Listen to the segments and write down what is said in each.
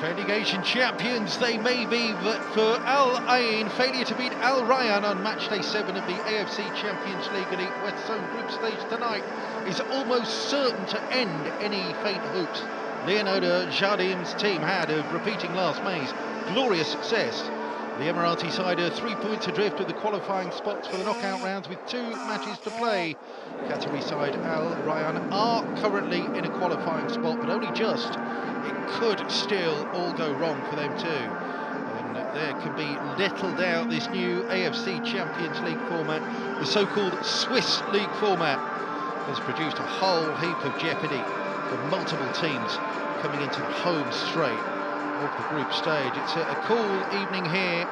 Defending Asian champions they may be, but for Al Ain, failure to beat Al Rayyan on matchday 7 of the AFC Champions League Elite West Zone group stage tonight is almost certain to end any faint hopes Leonardo Jardim's team had of repeating last May's glorious success. The Emirati side are 3 points adrift of the qualifying spots for the knockout rounds with 2 matches to play. Qatari side Al Rayyan are currently in a qualifying spot, but only just. It could still all go wrong for them too. And there can be little doubt this new AFC Champions League format, the so-called Swiss League format, has produced a whole heap of jeopardy for multiple teams coming into the home straight of the group stage. It's a cool evening here.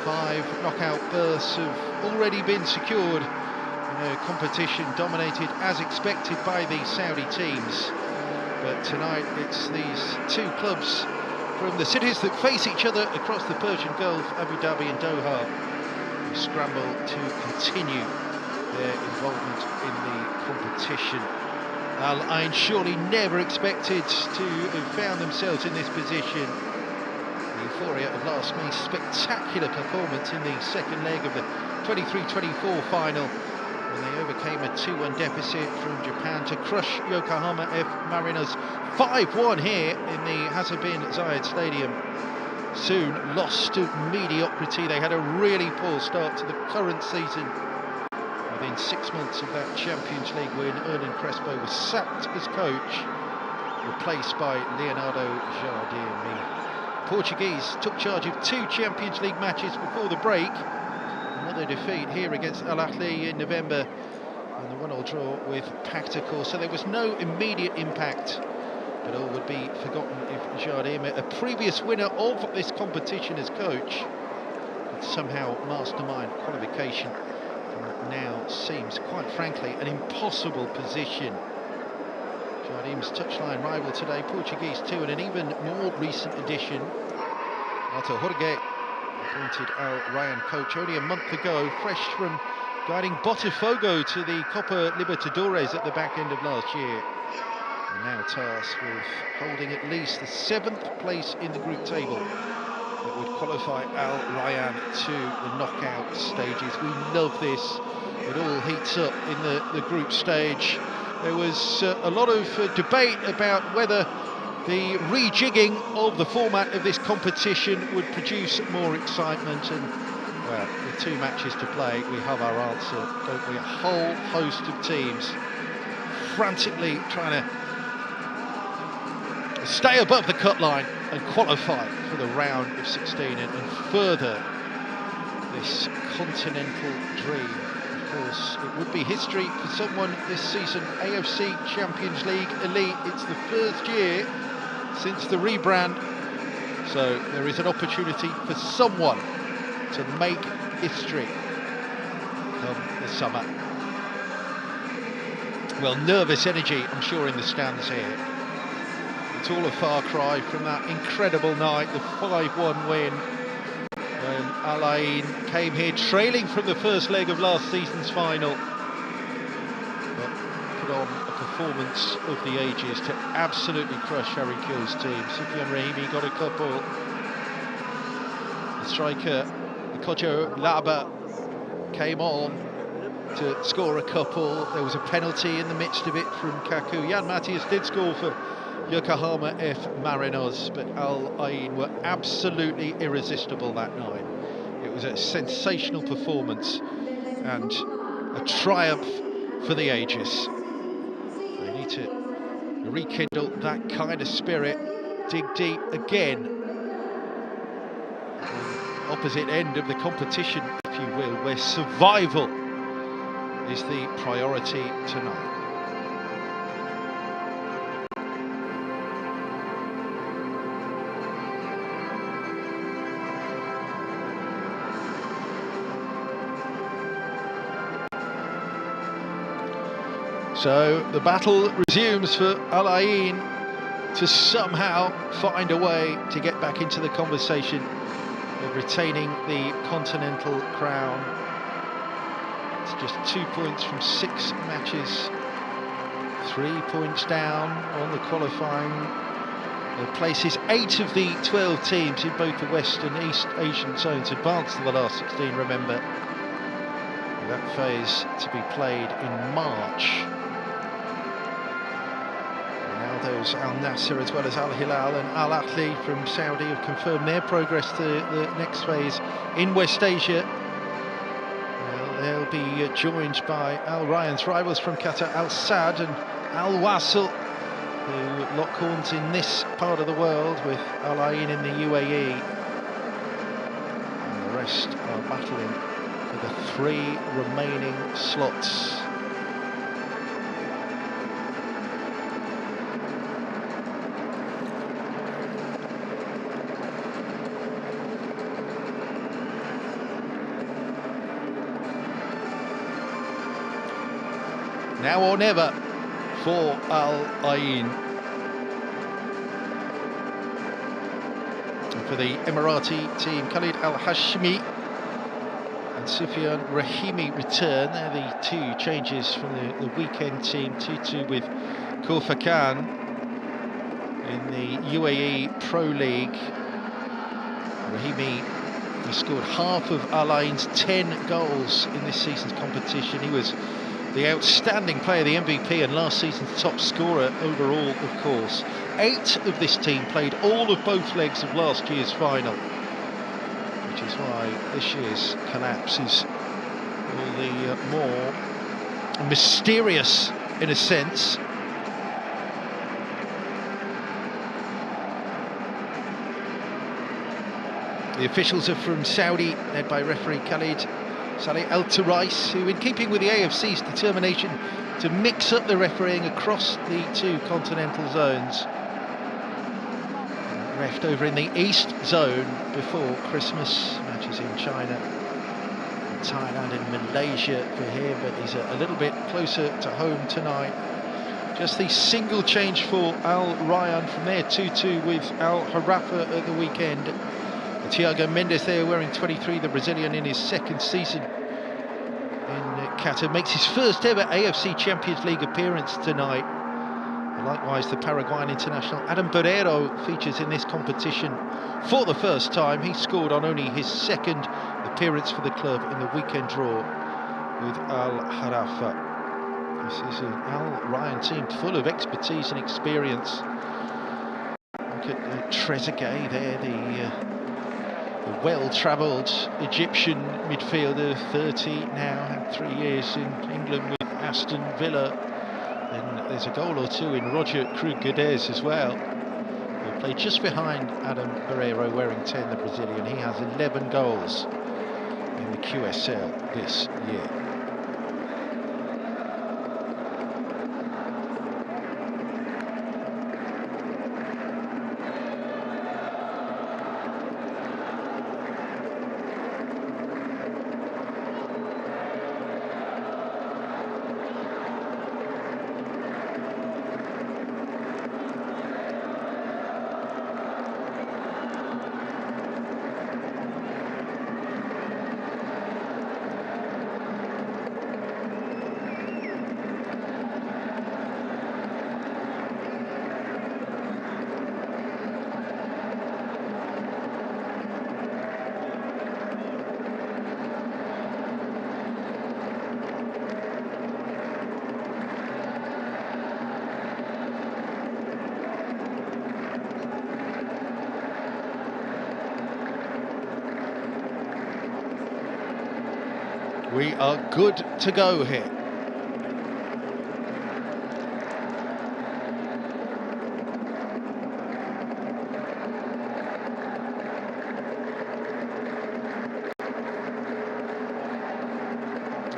5 knockout berths have already been secured in a competition dominated as expected by the Saudi teams. But tonight it's these 2 clubs from the cities that face each other across the Persian Gulf, Abu Dhabi and Doha, who scramble to continue their involvement in the competition. Al Ain surely never expected to have found themselves in this position. The euphoria of last May's spectacular performance in the second leg of the 23-24 final, when they overcame a 2-1 deficit from Japan to crush Yokohama F Mariners 5-1 here in the Hassan bin Zayed Stadium, soon lost to mediocrity. They had a really poor start to the current season. Within 6 months of that Champions League win, Hernan Crespo was sacked as coach, replaced by Leonardo Jardim. The Portuguese took charge of 2 Champions League matches before the break. Another defeat here against Al Ahly in November, and the 1-1 draw with Paktakor. So there was no immediate impact, but all would be forgotten if Jardim, a previous winner of this competition as coach, could somehow mastermind qualification from what now seems, quite frankly, an impossible position. Jardim's touchline rival today, Portuguese 2, and an even more recent addition, Alto Jorge, appointed Al Rayyan coach only a month ago, fresh from guiding Botafogo to the Copa Libertadores at the back end of last year, and now tasked with holding at least the 7th place in the group table that would qualify Al Rayyan to the knockout stages. We love this. It all heats up in the group stage. There was a lot of debate about whether the rejigging of the format of this competition would produce more excitement, and well, with 2 matches to play, we have our answer, don't we? A whole host of teams frantically trying to stay above the cut line and qualify for the round of 16 and further this continental dream. Of course, it would be history for someone this season. AFC Champions League Elite, it's the first year since the rebrand, so there is an opportunity for someone to make history come the summer. Well, nervous energy, I'm sure, in the stands here. It's all a far cry from that incredible night, the 5-1 win, when Al Ain came here trailing from the first leg of last season's final, but put on a performance of the ages to absolutely crush Harry Kill's team. Sufyan Rahimi got a couple. The striker, Kojo Laba, came on to score a couple. There was a penalty in the midst of it from Kaku. Jan Matthias did score for Yokohama F Mariners, but Al Ain were absolutely irresistible that night. It was a sensational performance and a triumph for the ages. They need to rekindle that kind of spirit, dig deep again. The opposite end of the competition, if you will, where survival is the priority tonight. So the battle resumes for Al Ain to somehow find a way to get back into the conversation of retaining the continental crown. It's just 2 points from 6 matches, 3 points down on the qualifying It places 8 of the 12 teams in both the West and East Asian zones advanced to the last 16, remember. That phase to be played in March. And now those Al Nassr as well as Al Hilal and Al Ahly from Saudi have confirmed their progress to the next phase in West Asia. They'll be joined by Al Rayyan's rivals from Qatar, Al Sadd and Al Wasl, who lock horns in this part of the world with Al Ain in the UAE. And the rest are battling for the 3 remaining slots. Now or never for Al Ain. And for the Emirati team, Khalid Al Hashmi and Sufyan Rahimi return. They're the 2 changes from the weekend team. 2-2 with Khurfa Khan in the UAE Pro League. Rahimi has scored half of Al Ain's 10 goals in this season's competition. He was the outstanding player, the MVP, and last season's top scorer overall, of course. 8 of this team played all of both legs of last year's final, which is why this year's collapse is all the more mysterious in a sense. The officials are from Saudi, led by referee Khalid Saleh Al Turais, who, in keeping with the AFC's determination to mix up the refereeing across the 2 continental zones, reffed over in the East Zone before Christmas. Matches in China, Thailand and Malaysia for him, but he's a little bit closer to home tonight. Just the single change for Al Rayyan from their 2-2 with Al Harafa at the weekend. Thiago Mendes there, wearing 23, the Brazilian, in his 2nd season in Qatar, makes his first ever AFC Champions League appearance tonight. And likewise, the Paraguayan international Adam Barreiro features in this competition for the first time. He scored on only his 2nd appearance for the club in the weekend draw with Al Harafa. This is an Al Rayyan team full of expertise and experience. Look at Trezeguet there, the well-travelled Egyptian midfielder, 30 now, had 3 years in England with Aston Villa. Then there's a goal or 2 in Roger Krug-Gades as well, who played just behind Adam Barreiro, wearing 10, the Brazilian. He has 11 goals in the QSL this year. We are good to go here.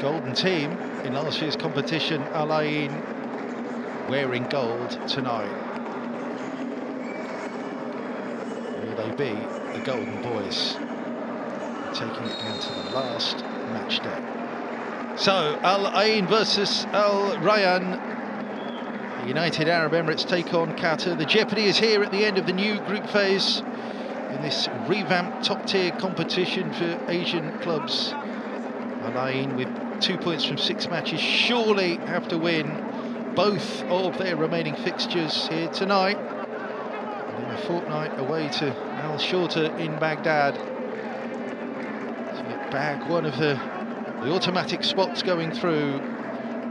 Golden team in last year's competition, Al Ain wearing gold tonight. Will they be the Golden Boys, taking it down to the last match day? So Al Ain versus Al Rayyan. The United Arab Emirates take on Qatar. The jeopardy is here at the end of the new group phase in this revamped top-tier competition for Asian clubs. Al Ain, with 2 points from 6 matches, surely have to win both of their remaining fixtures here tonight. And in a fortnight away to Al Shorter in Baghdad to bag one of the automatic spots going through.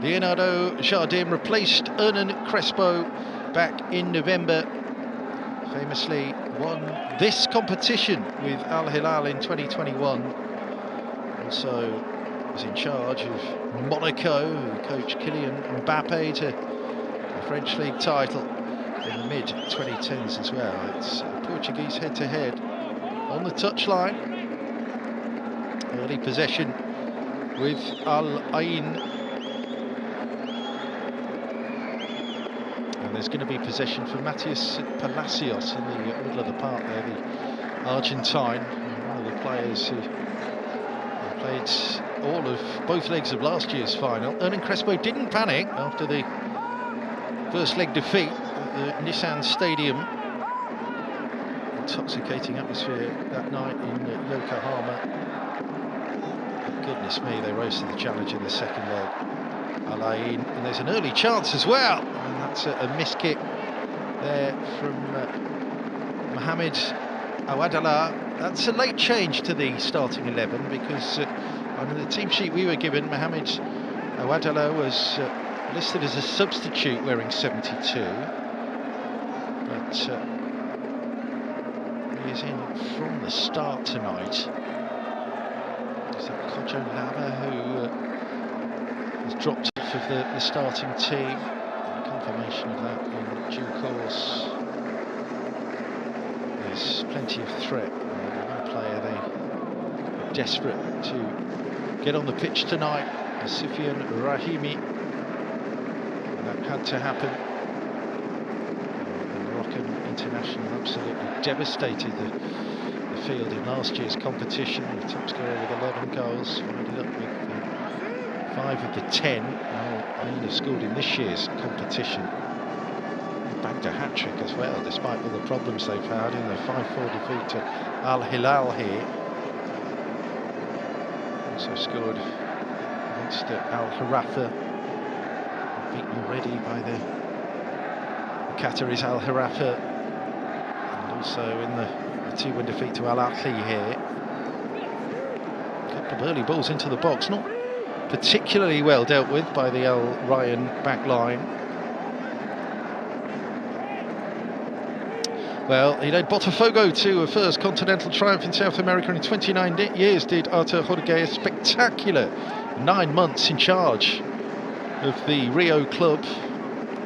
Leonardo Jardim replaced Hernan Crespo back in November. Famously won this competition with Al Hilal in 2021. Also was in charge of Monaco, who coached Kylian Mbappe to the French league title in the mid-2010s as well. It's a Portuguese head-to-head on the touchline. Early possession with Al Ain. And there's going to be possession for Matias Palacios in the middle of the park there, the Argentine, one of the players who played both legs of last year's final. Hernan Crespo didn't panic after the first leg defeat at the Nissan Stadium. Intoxicating atmosphere that night in Yokohama. But goodness me, they rose to the challenge in the second leg. Al Ain, and there's an early chance as well, and that's a miss kick there from Mohamed Awadallah. That's a late change to the starting 11 because on the team sheet we were given, Mohamed Awadallah was listed as a substitute wearing 72, but he is in from the start tonight. Is that Kojo Lava who has dropped off of the starting team? Confirmation of that in due course. There's plenty of threat. One player they are desperate to get on the pitch tonight, Sufyan Rahimi. And that had to happen. The Moroccan international absolutely devastated the field in last year's competition. The top scorer with 11 goals, ended up with 5 of the 10. Al Ain scored in this year's competition. Bagged a hat-trick as well, despite all the problems they've had in the 5-4 defeat to Al Hilal here. Also scored against Al Harafa, beaten already by the Qataris Al Harafa, and also in the 2-1 defeat to Al Ahly here. A couple of early balls into the box, not particularly well dealt with by the Al Rayyan back line. Well, he led Botafogo to a first continental triumph in South America in 29 years, did Artur Jorge. A spectacular 9 months in charge of the Rio club.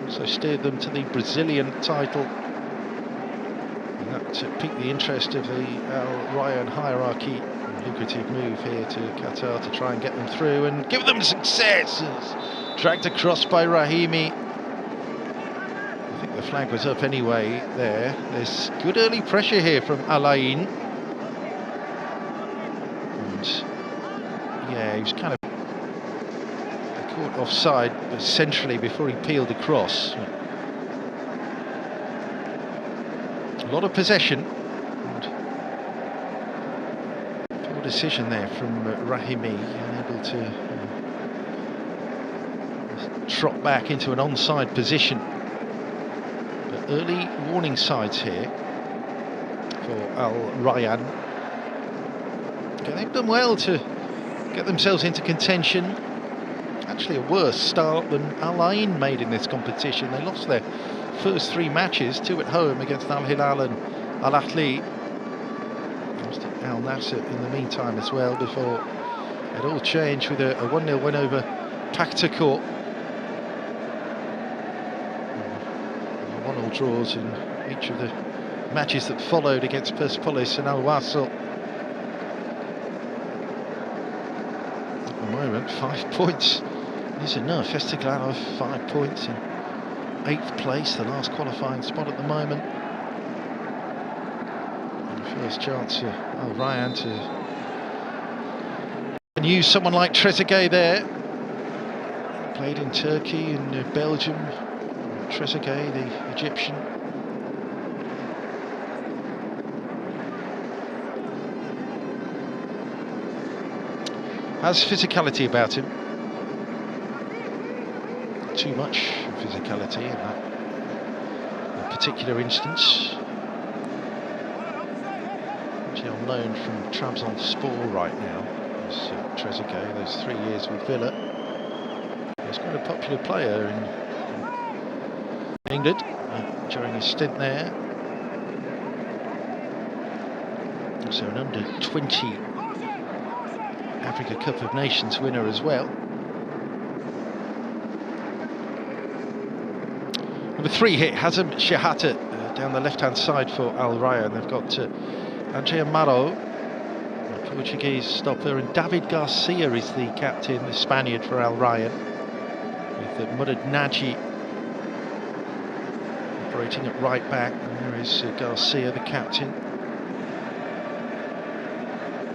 Also steered them to the Brazilian title. And that piqued the interest of the Al Rayyan hierarchy. A lucrative move here to Qatar to try and get them through and give them success. Dragged across by Rahimi. I think the flag was up anyway there. There's good early pressure here from Al Ain. And yeah, he was kind of caught offside centrally before he peeled across. A lot of possession. And poor decision there from Rahimi, unable to trot back into an onside position. Early warning signs here for Al Rayyan. They've done well to get themselves into contention. Actually a worse start than Al Ain made in this competition. They lost their first 3 matches, 2 at home against Al Hilal and Al Ahly. Lost to Al Nasser in the meantime as well, before it all changed with a 1-0 win over Paktakor. 1-1 draws in each of the matches that followed against Persepolis and Al Wasl. At the moment, 5 points is enough. Esteghlal 5 points in 8th place, the last qualifying spot at the moment. And the first chance for Al Rayyan to use someone like Trezeguet there. Played in Turkey and Belgium. Trezeguet, the Egyptian. Has physicality about him. Too much physicality in that particular instance. actually on loan from Trabzonspor right now. There's Trezeguet, those 3 years with Villa. He's quite a popular player in England during his stint there. Also an under-20 Africa Cup of Nations winner as well. Number 3 hit Hazem Shehata down the left-hand side for Al Rayyan. They've got Andrea Amaro, Portuguese stopper, and David Garcia is the captain, the Spaniard for Al Rayyan, with Murad Naji operating at right back. And there is Garcia, the captain.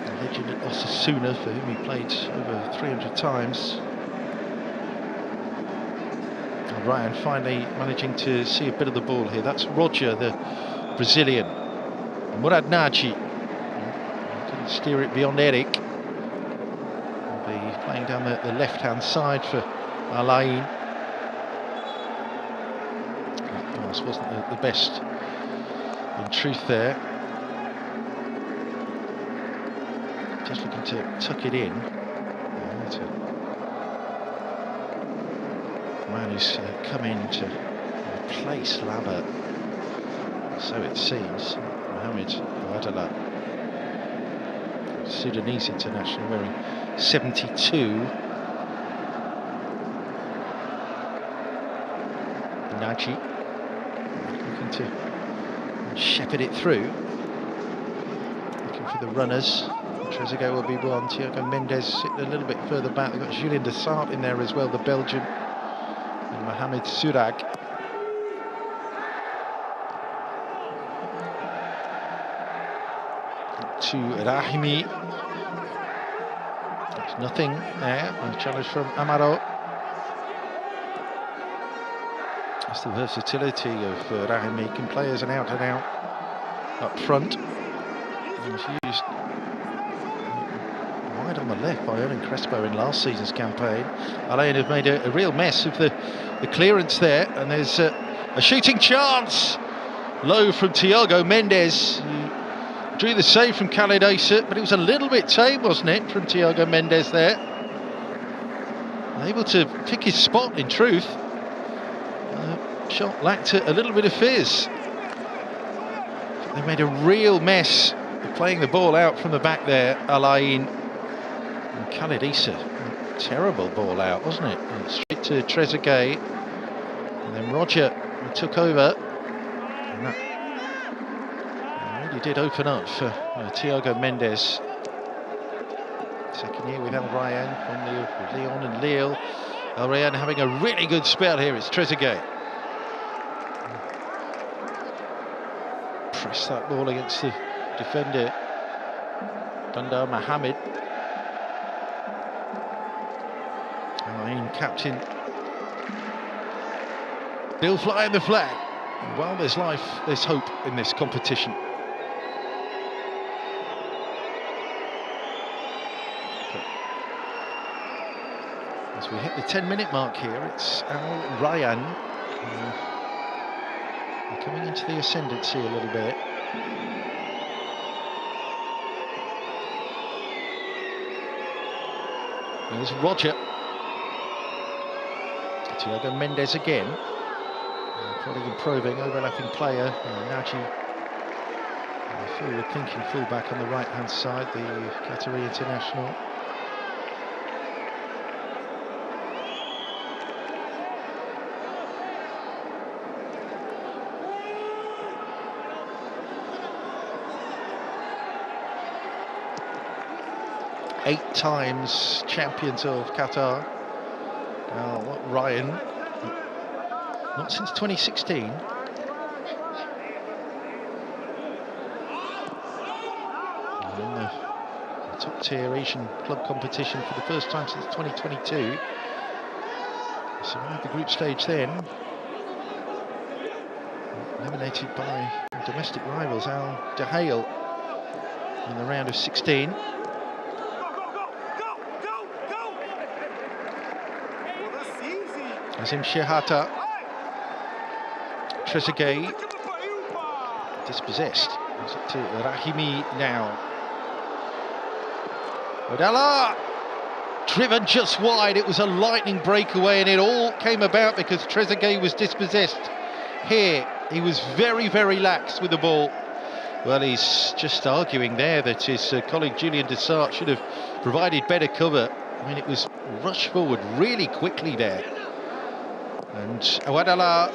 The legend at Osasuna, for whom he played over 300 times. Al Rayyan finally managing to see a bit of the ball here. That's Roger, the Brazilian. Murad Naji couldn't steer it beyond Eric. He'll be playing down the left-hand side for Al Ain. That pass wasn't the best in truth there. Just looking to tuck it in. Man who's come in to replace Lambert, so it seems. Mohamed Ouadala, Sudanese international, wearing 72. Naji looking to shepherd it through, looking for the runners. Trezeguet will be one. Thiago Mendes sitting a little bit further back. They've got Julien de Sarp in there as well, the Belgian. And Mohamed Surag. To Rahimi. There's nothing there. A challenge from Amaro. That's the versatility of Rahimi. He can play as an out-and-out up front. And he's used wide on the left by Erling Crespo in last season's campaign. Alain have made a real mess of the clearance there, and there's a shooting chance. Low from Thiago Mendes, who drew the save from Khalid Issa, but it was a little bit tame, wasn't it, from Thiago Mendes there. Able to pick his spot, in truth. Shot lacked a little bit of fizz. They made a real mess of playing the ball out from the back there, Alain. And Khalid Issa, a terrible ball out, wasn't it? And straight to Trezeguet. And then Roger took over. And that really did open up for Thiago Mendes. Second year with Al Rayyan, formerly of Lyon and Lille. Al Rayyan having a really good spell here. It's Trezeguet. Press that ball against the defender, Bandar Mohamed. Alain, captain, still flying the flag. Well, there's life, there's hope in this competition. As we hit the 10-minute mark here, it's Al Rayyan coming into the ascendancy a little bit. There's Roger. Thiago Mendes again. Prodding and probing, overlapping player. Naji, forward-thinking fullback on the right-hand side, the Qatari international. Eight times champions of Qatar. Rayyan, not since 2016. And in the top-tier Asian club competition for the first time since 2022. Survived the group stage then. Eliminated by domestic rivals Al Dahail in the round of 16. Hazem Shehata. Trezeguet dispossessed. It's to Rahimi now. Odala! Driven just wide. It was a lightning breakaway, and it all came about because Trezeguet was dispossessed. Here, he was very, very lax with the ball. Well, he's just arguing there that his colleague Julian Dessart should have provided better cover. I mean, it was rushed forward really quickly there. And Awadala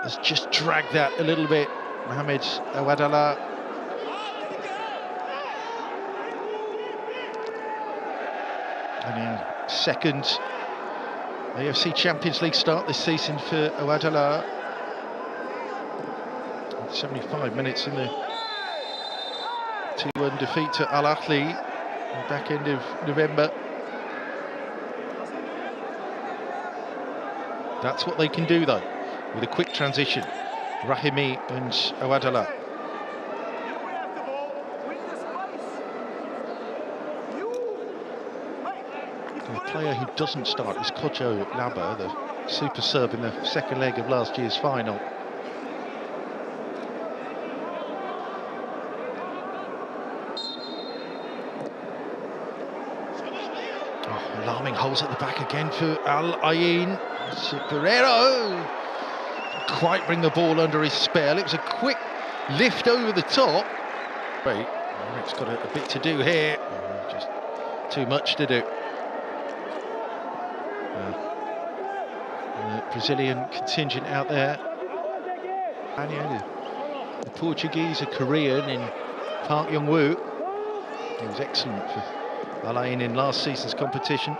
has just dragged that a little bit. Mohamed Awadala. And in second AFC Champions League start this season for Awadala. 75 minutes in the 2-1 defeat to Al Ahly at the back end of November. That's what they can do though, with a quick transition. Rahimi and Awadala. The player who doesn't start is Kojo Laba, the super sub in the second leg of last year's final. Alarming holes at the back again for Al Ain. Pereiro quite bring the ball under his spell. It was a quick lift over the top. Wait, Eric's got a bit to do here. Just too much to do. The Brazilian contingent out there. The Portuguese, a Korean in Park Young-woo. He was excellent for Al Ain in last season's competition.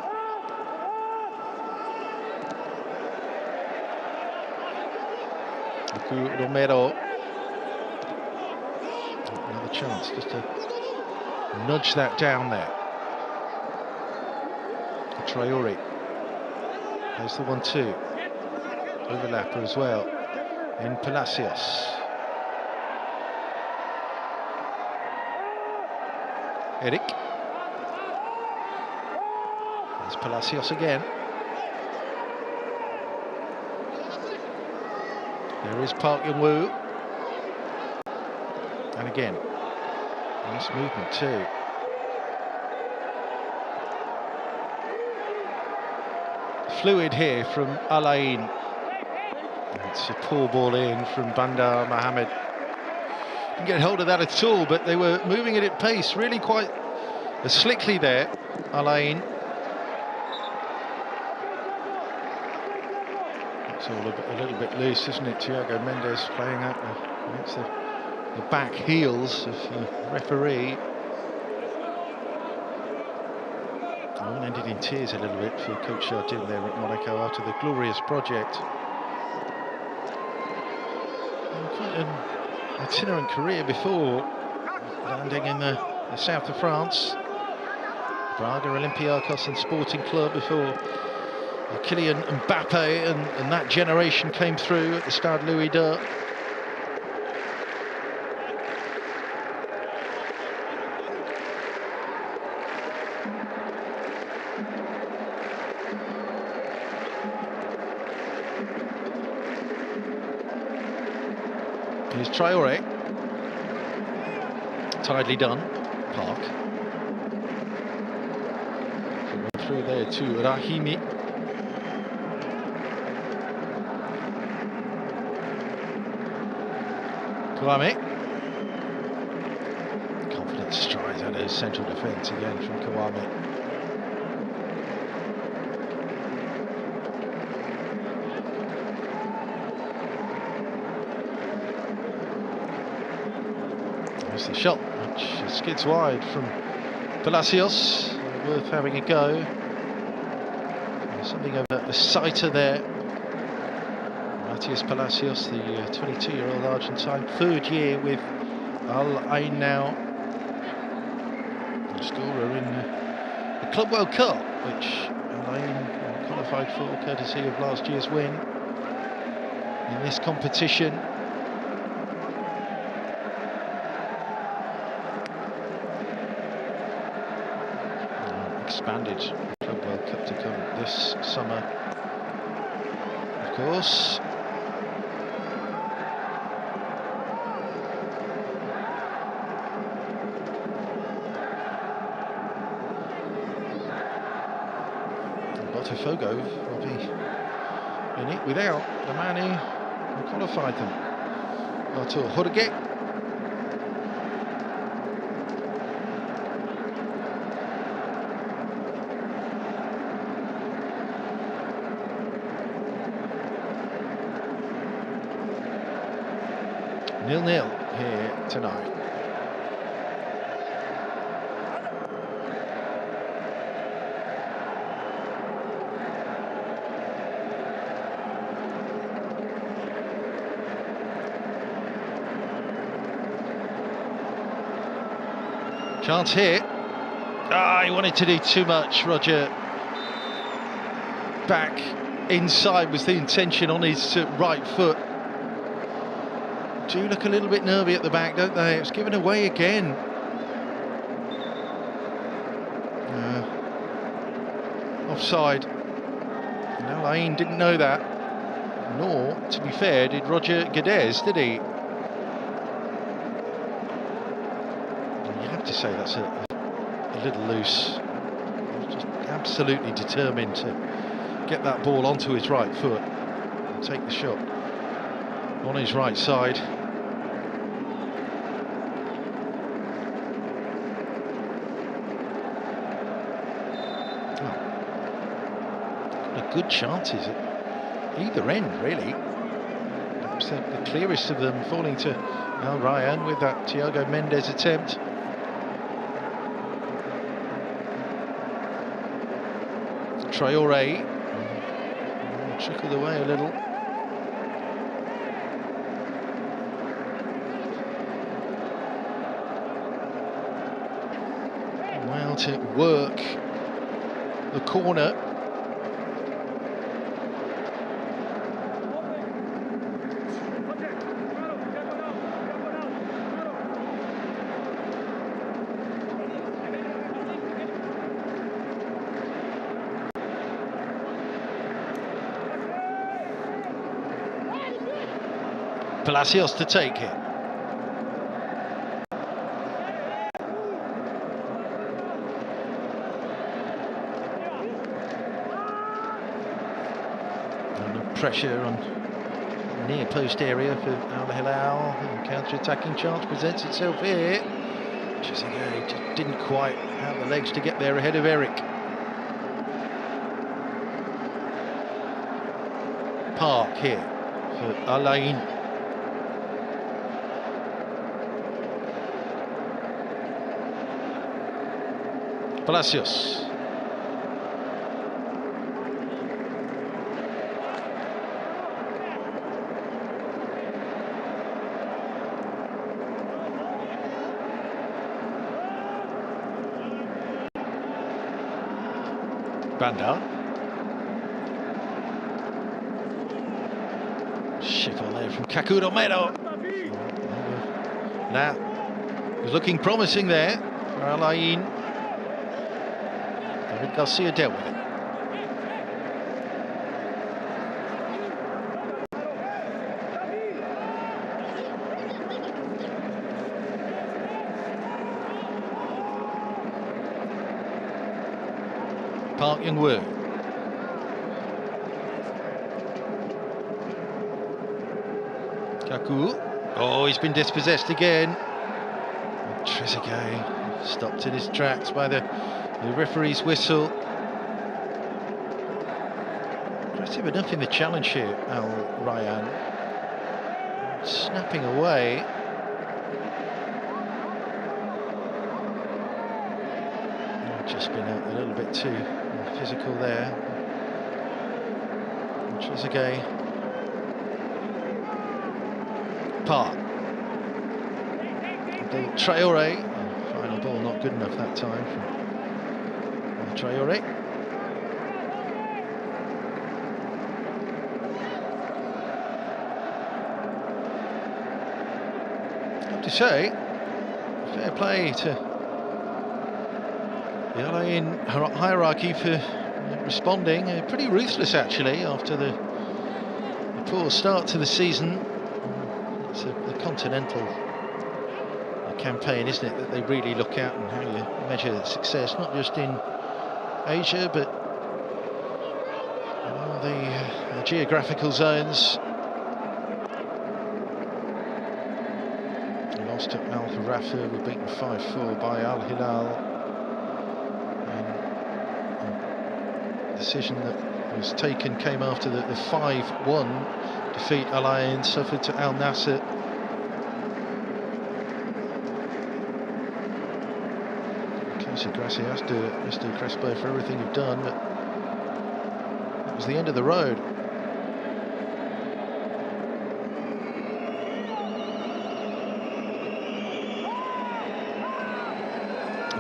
Romero. Another chance just to nudge that down there. Traore. There's the 1-2. Overlapper as well. In Palacios. Eric. There's Palacios again. There is Park Young-woo. And again, nice movement too. Fluid here from Al Ain. It's a poor ball in from Bandar Mohamed. Didn't get hold of that at all, but they were moving it at pace, really quite slickly there, Al Ain. It's all a little bit loose, isn't it? Thiago Mendes playing out against the back heels of the referee. All ended in tears a little bit for Coach Jardin there at Monaco after the glorious project. Quite an itinerant career before landing in the south of France. Braga, Olympiacos and Sporting Club before Kylian Mbappe and that generation came through at the Stade Louis II. Here's Traore. Tidily done. Park. Through there to Rahimi. Kawame. Confident strides out of central defence again from Kawame. There's the shot, which skids wide from Palacios. Worth having a go. Something of a sighter there. Matias Palacios, the 22-year-old Argentine, third year with Al Ain now. Scorer in the Club World Cup, which Al Ain qualified for courtesy of last year's win in this competition. Expanded Club World Cup to come this summer, of course. Botafogo will be in it without the man who qualified them. Artur Jorge. Nil-nil here tonight. Chance here. He wanted to do too much, Roger. Back inside was the intention on his right foot. Do look a little bit nervy at the back, don't they? It's given away again. Offside. Al Ain didn't know that. Nor, to be fair, did Roger Guedes, did he? You have to say that's a little loose. He's just absolutely determined to get that ball onto his right foot and take the shot on his right side. Good chances at either end, really. Perhaps the clearest of them falling to Al Rayyan with that Thiago Mendes attempt. Traoré trickled away a little. Well, to work the corner. Palacios to take it. Under pressure on near post area for Al Hilal. Counter-attacking chance presents itself here. Trezeguet just didn't quite have the legs to get there ahead of Eric. Park here for Al Ain. Palacios. Banda. Shift on there from Kaku Romero. Now, he's looking promising there for Al Ain. Garcia dealt with it. Park Young-woo. Kaku. Oh, he's been dispossessed again. Trezeguet stopped in his tracks by the referee's whistle. Aggressive enough in the challenge here, Al Rayyan. Snapping away. Just been a little bit too physical there. Trezeguet. Park. Traoré. Final ball not good enough that time from Traoré. I have to say, fair play to the Al Ain hierarchy for responding. Pretty ruthless actually after the poor start to the season. It's the continental campaign, isn't it, that they really look at and how you measure success, not just in Asia but the geographical zones. They lost at Al Harafa, were beaten 5-4 by Al Hilal. And the decision that was taken came after the 5-1 defeat Al Ain suffered to Al Nasser. Gracias to Mr. Crespo for everything you've done, but it was the end of the road.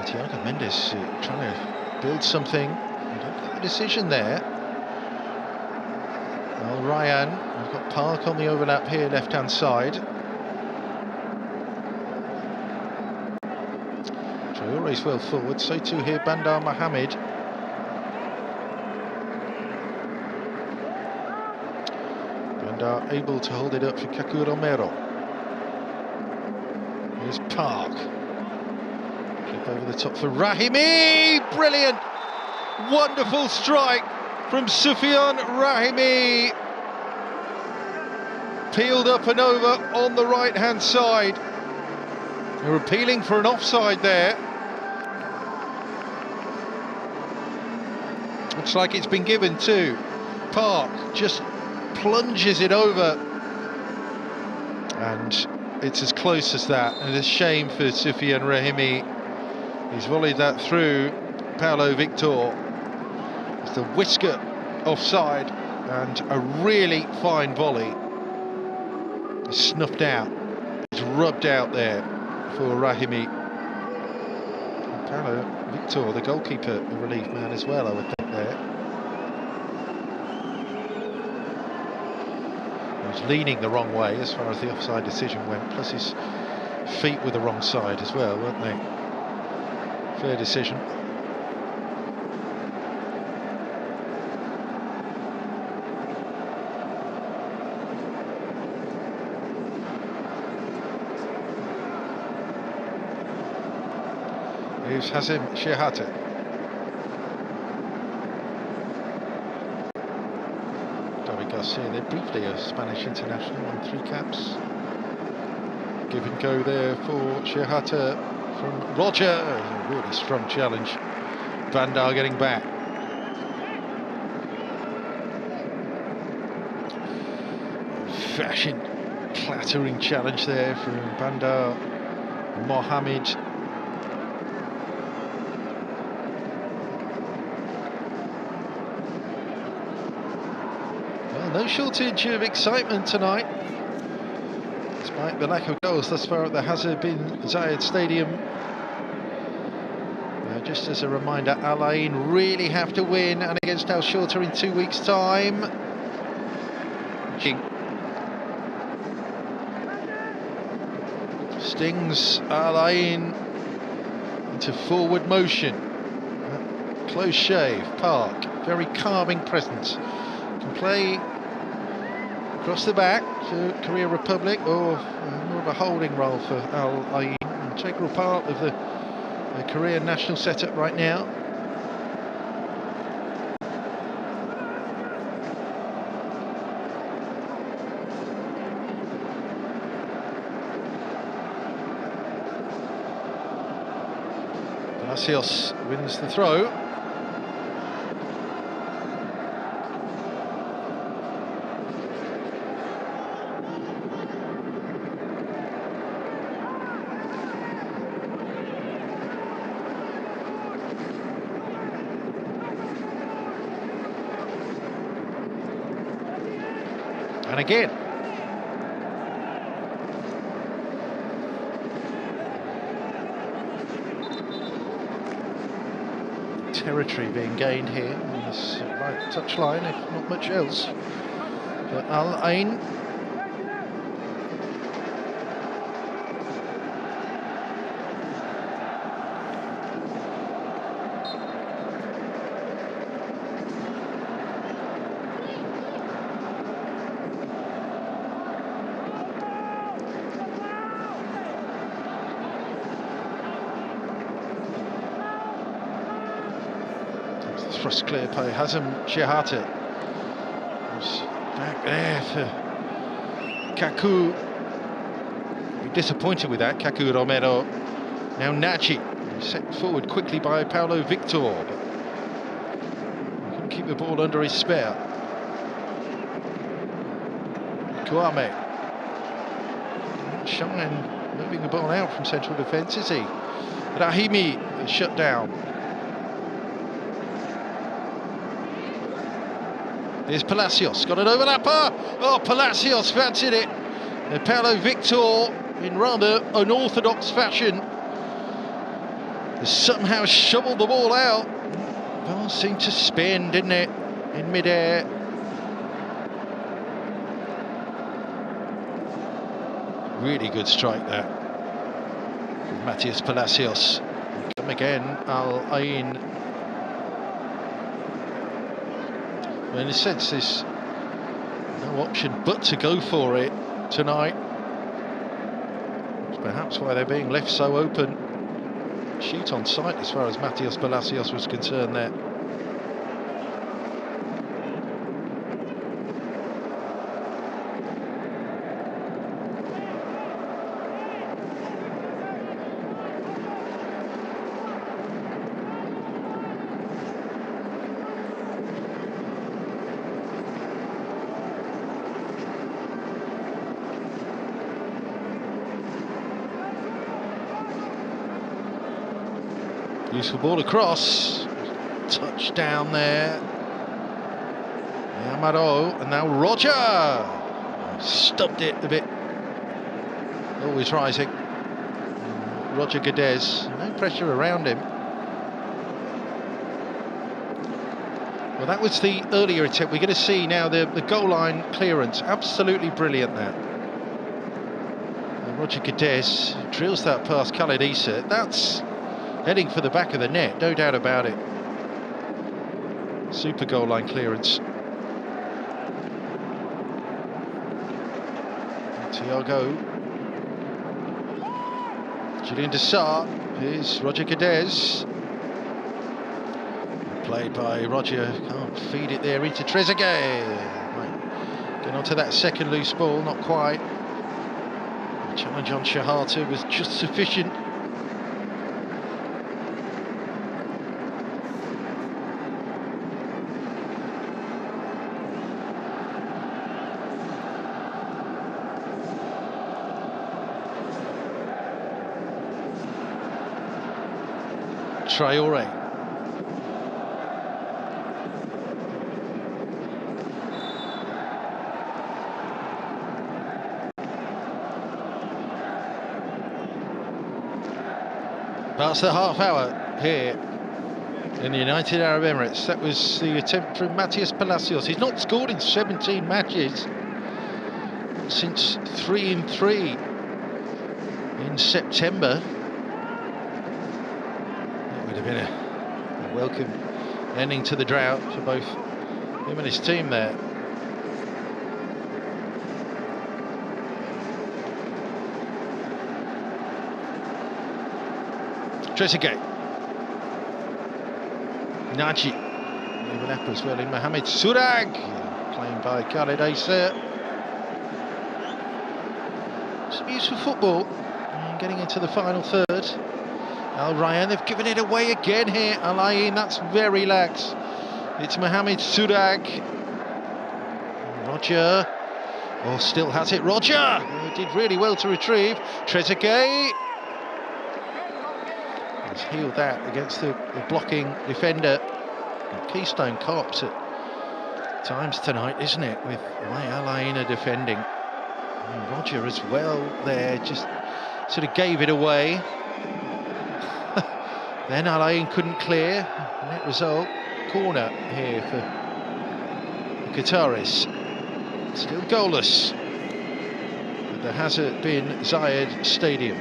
Thiago Mendes trying to build something. Don't get the decision there. Well, Rayyan, we've got Park on the overlap here, left-hand side. Traore's well forward, so too here Bandar Mohamed. Bandar able to hold it up for Kaku Romero. Here's Park. Flip over the top for Rahimi. Brilliant! Wonderful strike from Sufyan Rahimi. Peeled up and over on the right-hand side. They're appealing for an offside there. Looks like it's been given to Park, just plunges it over. And it's as close as that. And it's a shame for Sufyan Rahimi. He's volleyed that through Paulo Victor. It's the whisker offside, and a really fine volley. It's snuffed out. It's rubbed out there for Rahimi. Paulo Victor, the goalkeeper, the relief man as well, I would think there. He was leaning the wrong way as far as the offside decision went, plus his feet were the wrong side as well, weren't they? Fair decision. Here's Hazim Shehate. David Garcia there, briefly a Spanish international on 3 caps. Give and go there for Shehate from Roger. A really strong challenge. Bandar getting back. Fashion clattering challenge there from Bandar Mohamed. No shortage of excitement tonight, despite the lack of goals thus far at the Hazard bin Zayed Stadium. Just as a reminder, Al Ain really have to win, and against Al Shorta in 2 weeks' time. Stings Al Ain into forward motion. Close shave, Park, very calming presence. Can play across the back to Korea Republic, or more of a holding role for Al Ain, an integral part of the Korean national setup right now. Palacios wins the throw. And again. Territory being gained here on this right touchline, if not much else. But Al Ain. Thrust clear by Hazim Shehate. Back there for Kaku. Be disappointed with that. Kaku Romero. Now Nachi. Set forward quickly by Paulo Victor. But couldn't keep the ball under his spare. Kwame. Shine moving the ball out from central defence, is he? Rahimi is shut down. Here's Palacios, got an overlapper. Oh, Palacios fancied it. And Paulo Victor, in rather unorthodox fashion, has somehow shoveled the ball out. Ball seemed to spin, didn't it, in mid-air. Really good strike there. Matías Palacios. Come again, Al Ain. Well, in a sense, there's no option but to go for it tonight. That's perhaps why they're being left so open. Shoot on sight as far as Matías Palacios was concerned there. Useful ball across, touchdown there. Amaro, and now Roger stubbed it a bit. Always rising. Roger Guedes, no pressure around him. Well, that was the earlier attempt. We're going to see now the goal line clearance. Absolutely brilliant there. And Roger Guedes drills that past Khalid Issa. That's heading for the back of the net, no doubt about it. Super goal line clearance. Thiago. Julian Dessart. Here's Roger Guedes. Played by Roger. Can't feed it there into Trezeguet. Right. Getting onto that second loose ball, not quite. The challenge on Shahata was just sufficient. Traore. That's the half hour here in the United Arab Emirates. That was the attempt from Matías Palacios. He's not scored in 17 matches since 3-3 in September. Would have been a welcome ending to the drought for both him and his team there. Trezeguet. Naji. Overlap as well in Mohamed Surag. Claimed by Khalid Issa. Some useful football. And getting into the final third. Al Rayyan, they've given it away again here. Al Ain, that's very lax. It's Mohamed Surag. Roger. Oh, still has it. Roger! He did really well to retrieve. Trezeguet. He's healed that against the blocking defender. Keystone cops at times tonight, isn't it? With the way Al Ain are defending. And Roger as well there, just sort of gave it away. Then Al Ain couldn't clear. Net result, corner here for the Qataris. Still goalless at the Hazard bin Zayed Stadium.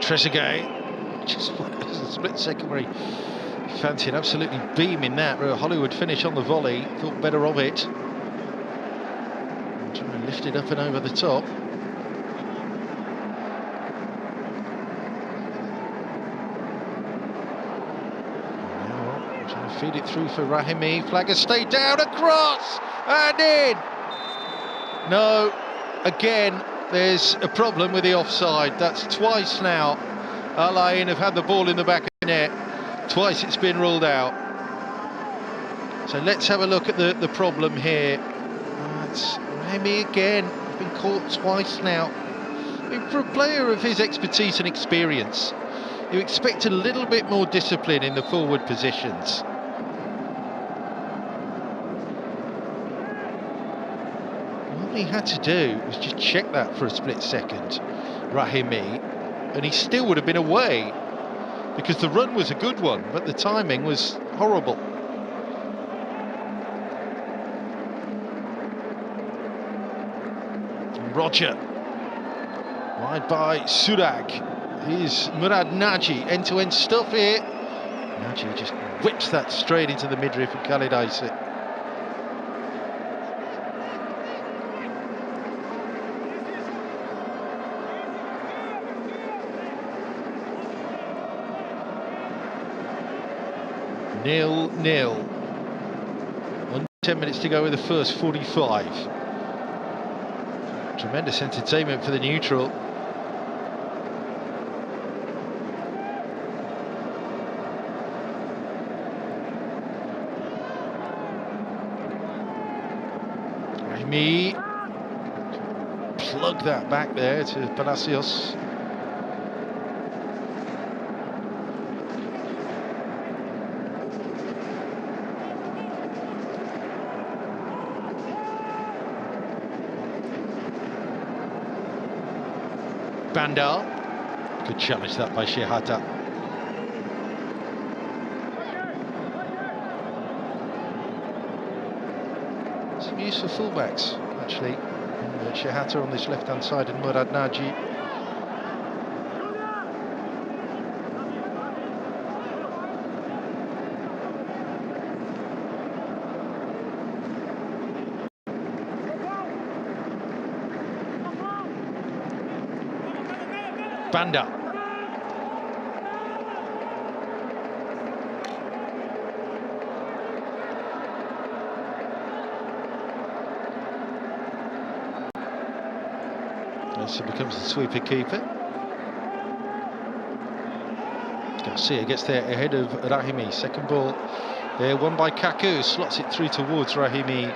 Trezeguet, just what a was a split second where he fancied absolutely beaming that. A Hollywood finish on the volley, thought better of it. Trying to lift it up and over the top. Now trying to feed it through for Rahimi. Flagger stayed down, across and in. No, again, there's a problem with the offside. That's twice now. Al Ain have had the ball in the back of the net. Twice it's been ruled out. So let's have a look at the problem here. It's Remy again. He's been caught twice now. I mean, for a player of his expertise and experience, you expect a little bit more discipline in the forward positions. All he had to do was just check that for a split second, Rahimi, and he still would have been away, because the run was a good one, but the timing was horrible. Roger, wide by Surag. Here's Murad Naji, end-to-end stuff here. Naji just whips that straight into the midriff of Khalid Aisi. Nil-nil. 10 minutes to go with the first 45. Tremendous entertainment for the neutral. Raimi plug that back there to Palacios. Bandar, good challenge that by Shehata. Some useful fullbacks actually. Shehata on this left hand side and Murad Naji. Banda. So becomes the sweeper keeper. Garcia gets there ahead of Rahimi. Second ball there, won by Kaku. Slots it through towards Rahimi.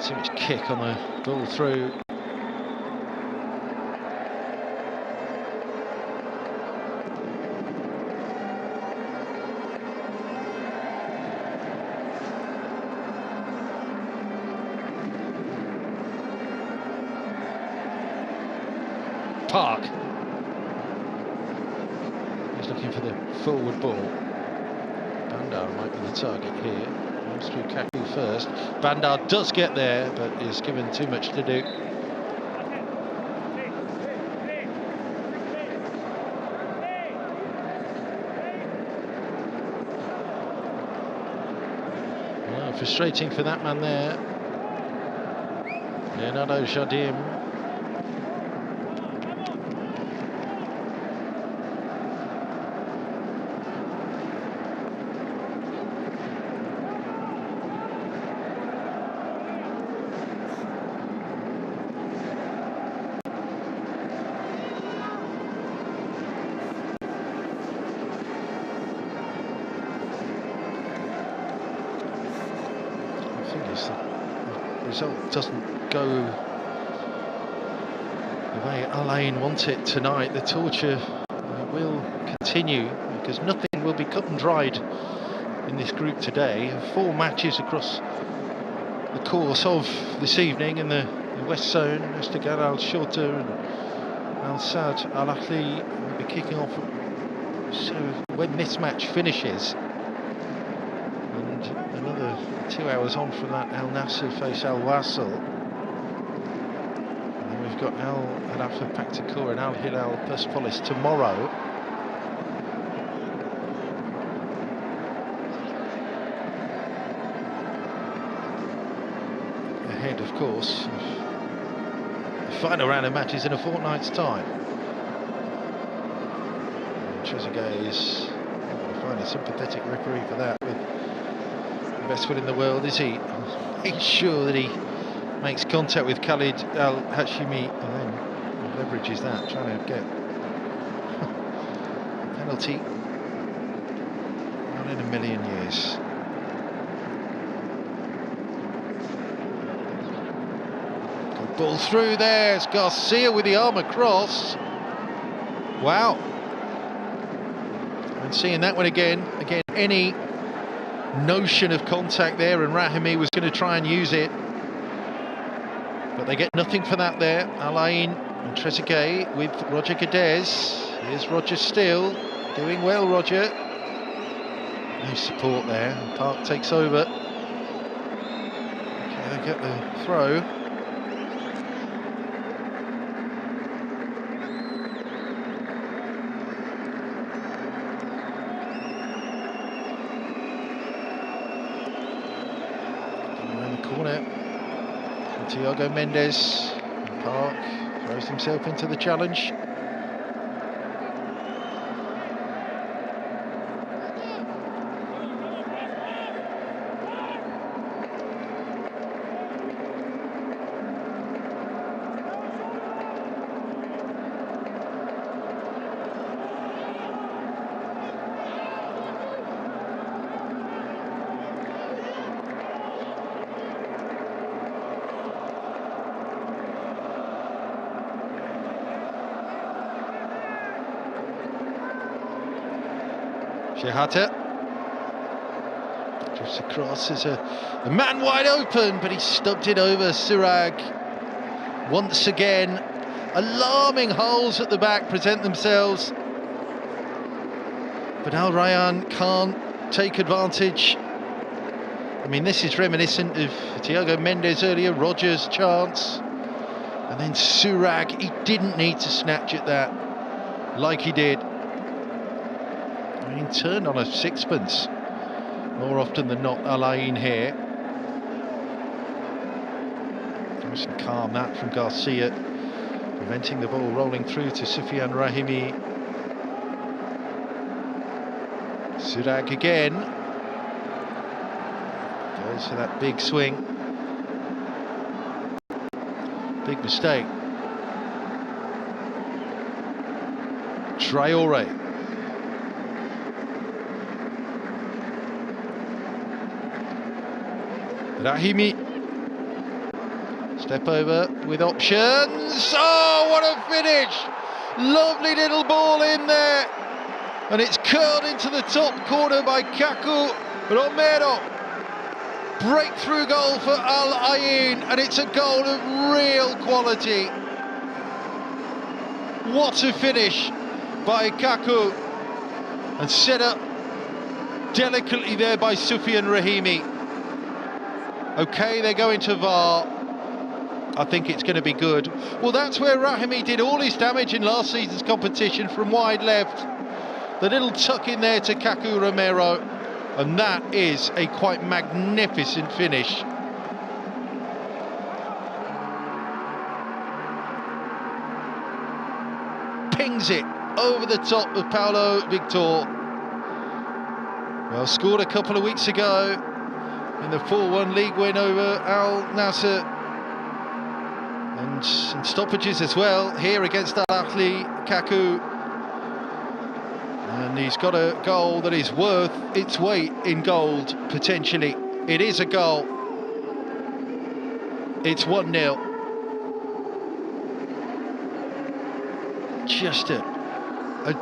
Too much kick on the ball through. Park. He's looking for the forward ball. Bandar might be the target here. Goes through Kaku first. Bandar does get there, but is given too much to do. Well, frustrating for that man there. Leonardo Jardim. The result doesn't go the way Al Ain want it tonight. The torture will continue, because nothing will be cut and dried in this group today. 4 matches across the course of this evening in the West Zone. Estigar Al Shorta and Al Saad Al Ahli will be kicking off. So when this match finishes, and another 2 hours on from that, Al Nassr face Al Wasl. And then we've got Al Arafa Paktikor and Al Hilal Persepolis tomorrow. ahead, of course. The final round of matches in a fortnight's time. Trezeguet is find a sympathetic referee for that. With the best will in the world, is he? He's sure that he makes contact with Khalid Al-Hashimi and then leverages that, trying to get a penalty. Not in a million years. Good ball through there. It's Garcia with the arm across. Wow. And seeing that one again, any notion of contact there, and Rahimi was going to try and use it, but they get nothing for that there. Al Ain and Trezeguet with Roger Guedes. Here's Roger still doing well. Roger, no support there. Park takes over. Okay, they get the throw. Corner. Thiago Mendes. Park throws himself into the challenge. Shehata drifts across, there's a man wide open, but he stubbed it over. Surag once again. Alarming holes at the back present themselves, but Al Rayyan can't take advantage. I mean, this is reminiscent of Thiago Mendes earlier, Rogers' chance, and then Surag, he didn't need to snatch at that like he did. I mean, turned on a sixpence more often than not. Al Ain here. Nice and calm that from Garcia, preventing the ball rolling through to Soufiane Rahimi. Surag again. Goes for that big swing. Big mistake. Traoré. Rahimi, step over with options. Oh, what a finish! Lovely little ball in there, and it's curled into the top corner by Kaku Romero. Breakthrough goal for Al Ain, and it's a goal of real quality. What a finish by Kaku, and set up delicately there by Soufiane Rahimi. Okay, they're going to VAR. I think it's going to be good. Well, that's where Rahimi did all his damage in last season's competition, from wide left. The little tuck in there to Kaku Romero, and that is a quite magnificent finish. Pings it over the top of Paulo Victor. Well, scored a couple of weeks ago in the 4-1 league win over Al Nassr, and some stoppages as well here against Al Ahly. Kaku, and he's got a goal that is worth its weight in gold, potentially. It is a goal. It's 1-0. Just a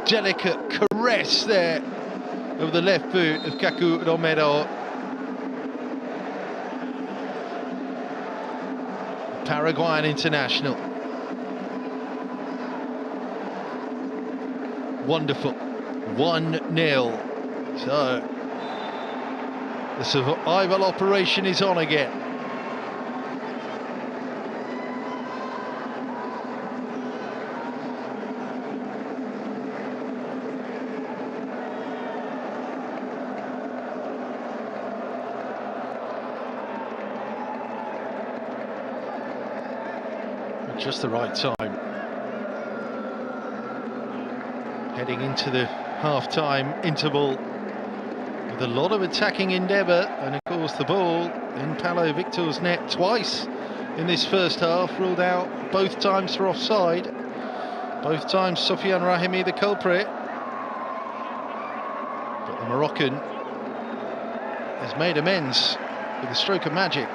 delicate caress there of the left boot of Kaku Romero. Paraguayan international. Wonderful. 1-0. So the survival operation is on again. just the right time. Heading into the half-time interval with a lot of attacking endeavour, and of course the ball in Paulo Victor's net twice in this first half, ruled out both times for offside. Both times Sofiane Rahimi the culprit. But the Moroccan has made amends with a stroke of magic,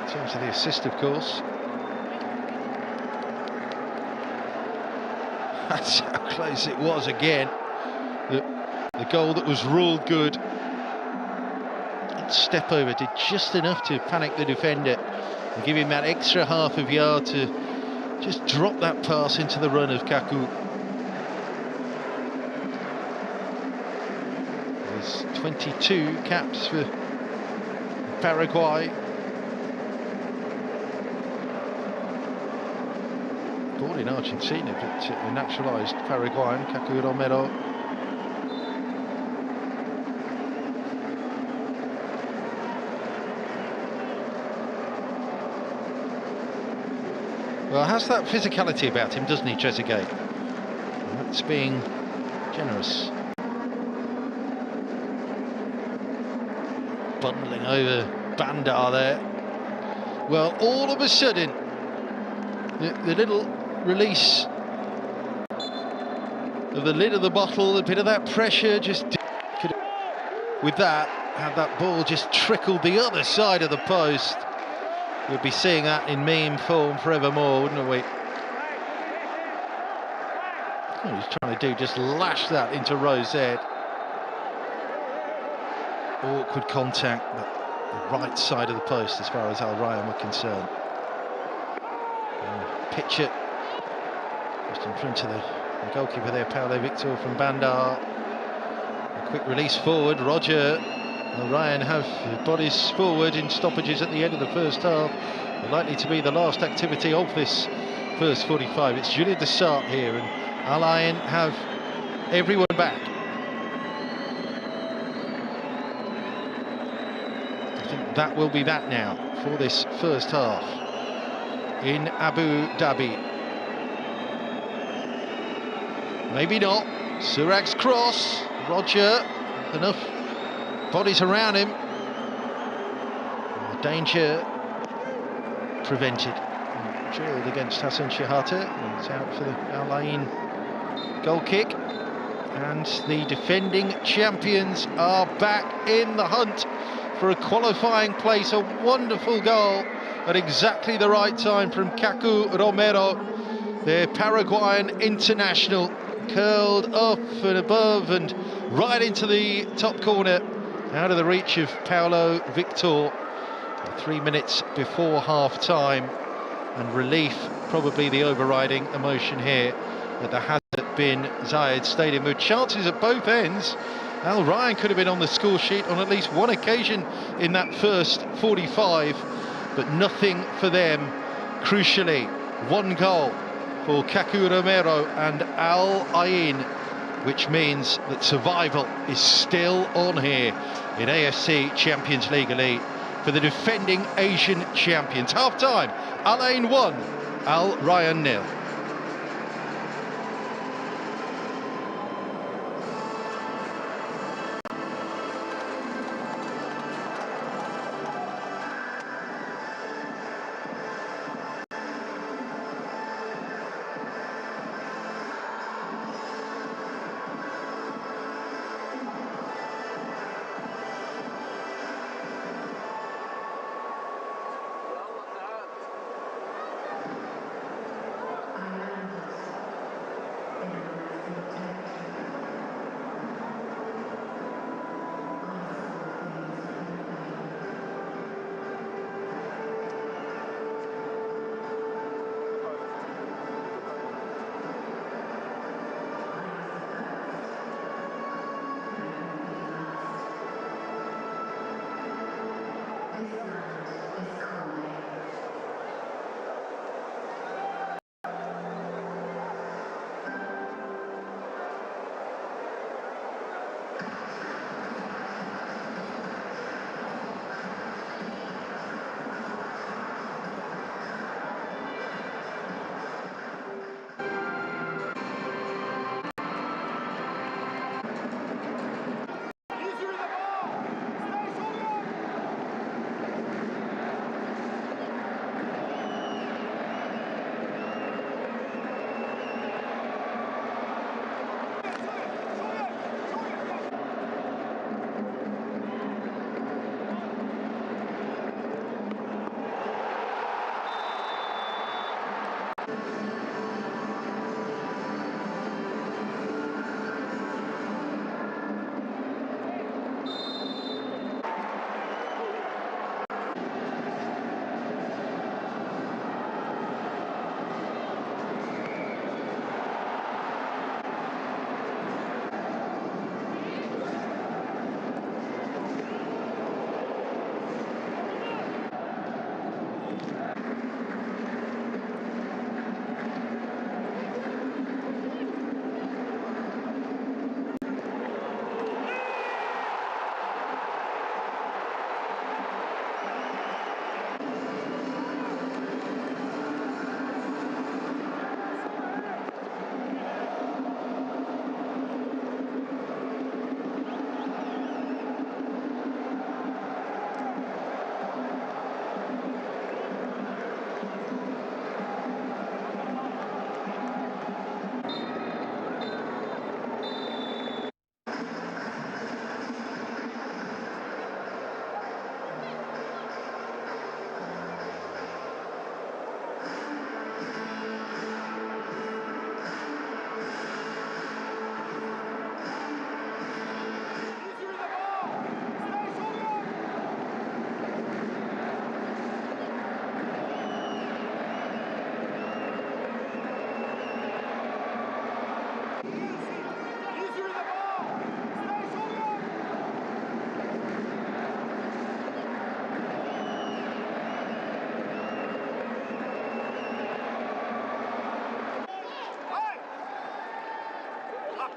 in terms of the assist, of course. That's how close it was again. The goal that was ruled good. That step over did just enough to panic the defender and give him that extra half of yard to just drop that pass into the run of Kaku. There's 22 caps for Paraguay. Born in Argentina, but a naturalised Paraguayan, Kaku Romero. Well, has that physicality about him, doesn't he, Trezeguet? And that's being generous. Bundling over Bandar there. Well, all of a sudden, the little release of the lid of the bottle, a bit of that pressure, just could, with that, had that ball just trickled the other side of the post. We'll be seeing that in meme form forevermore, wouldn't we? What he's trying to do, just lash that into Rosette. Awkward contact, but the right side of the post as far as Al Rayyan were concerned. Pitch it just in front of the goalkeeper there, Paulo Victor from Bandar. A quick release forward, Roger. Rayyan have bodies forward in stoppages at the end of the first half. They're likely to be the last activity of this first 45. It's Julien Dessart here, and Al Rayyan have everyone back. I think that will be that now for this first half in Abu Dhabi. Maybe not. Surak's cross. Roger, enough bodies around him. The danger prevented. Drilled against Hassan Shahata. It's out for the Al Rayyan goal kick. And the defending champions are back in the hunt for a qualifying place. A wonderful goal at exactly the right time from Kaku Romero, their Paraguayan international, curled up and above and right into the top corner, out of the reach of Paulo Victor. 3 minutes before half-time, and relief probably the overriding emotion here at the Hazrat bin Zayed Stadium. There were chances at both ends. Al Rayyan could have been on the score sheet on at least one occasion in that first 45, but nothing for them. Crucially, one goal for Kaku Romero and Al Rayyan, which means that survival is still on here in AFC Champions League Elite for the defending Asian champions. Half-time, Al Rayyan 1, Al Rayyan 0.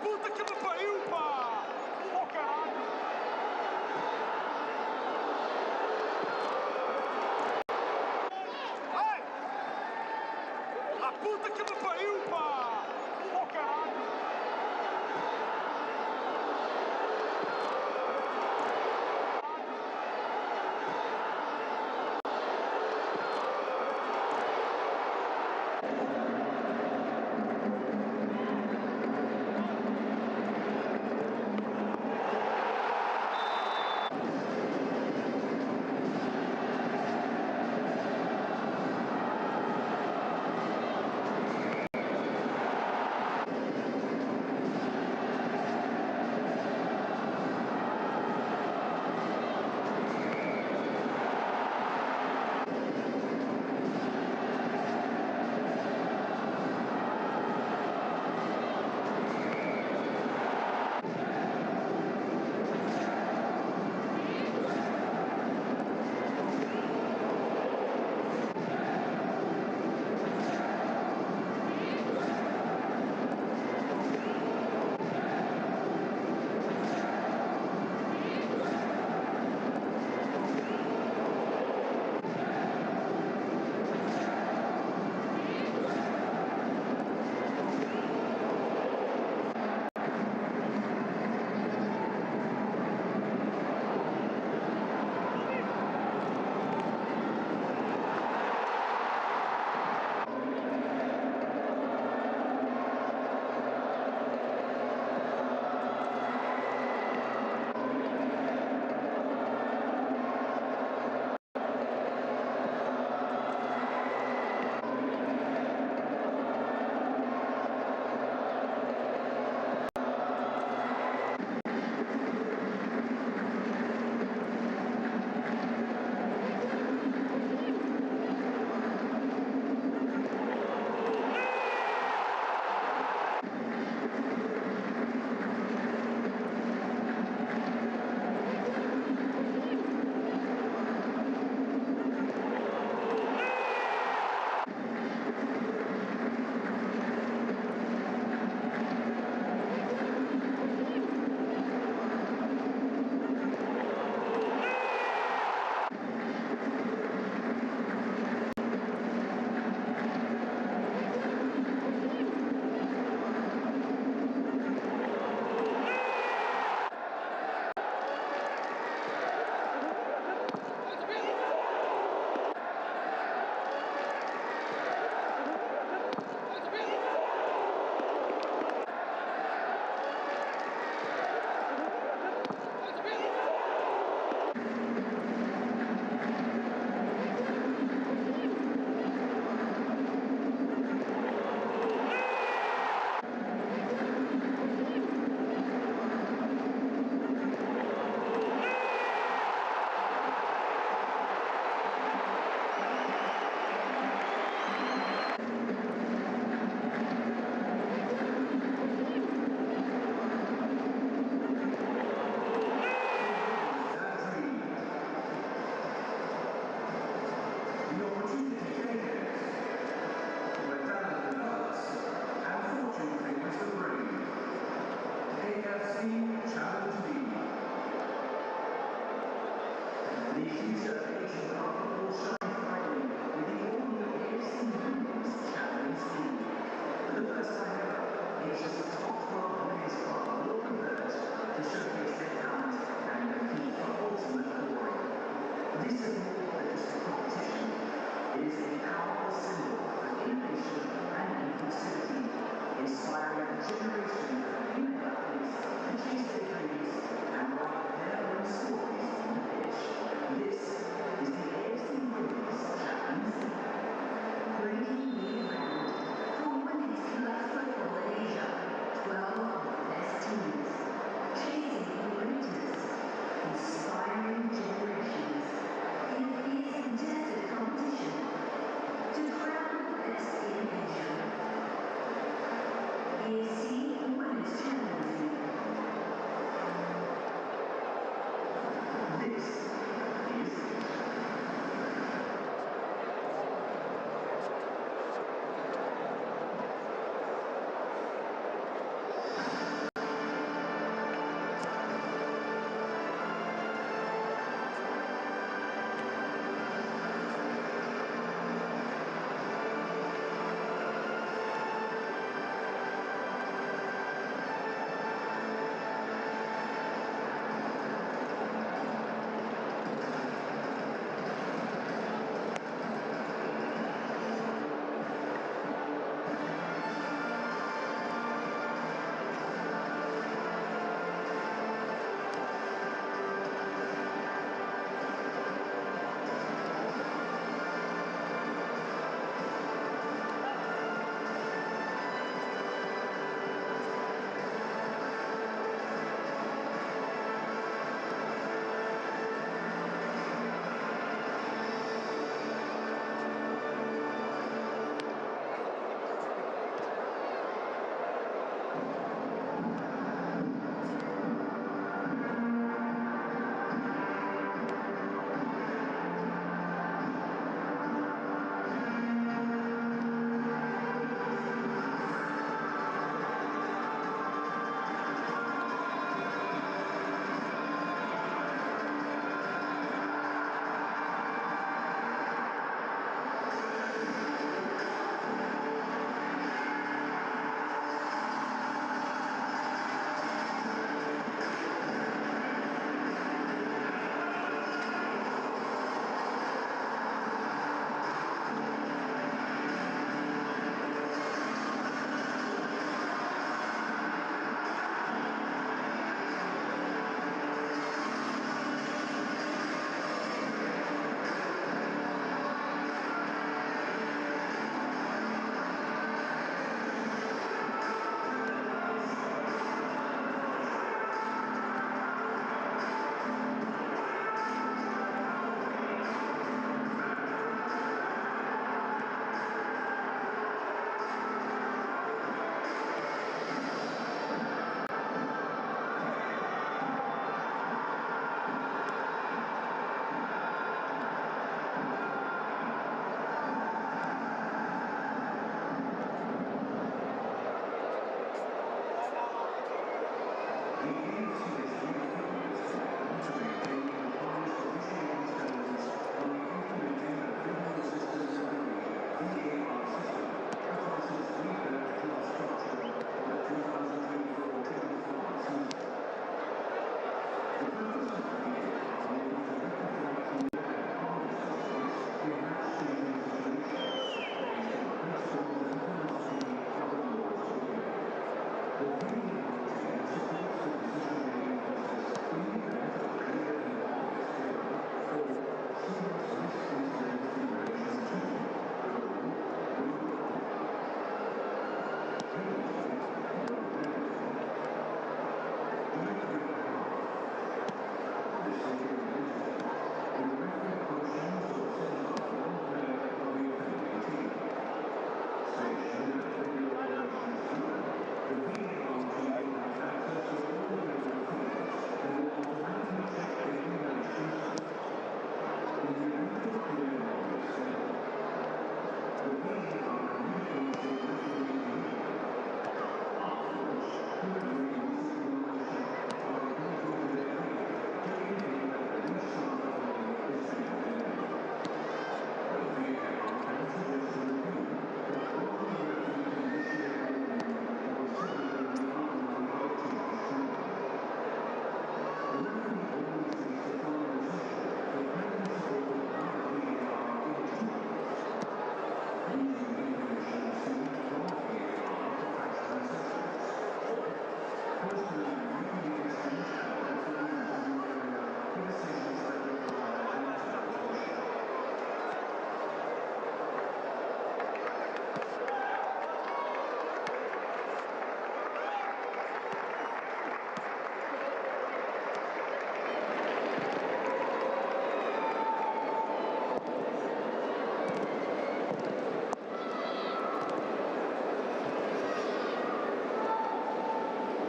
Puta que me pariu, pá! Oh, caralho! Ai! A puta que me pariu, pá! Oh, caralho!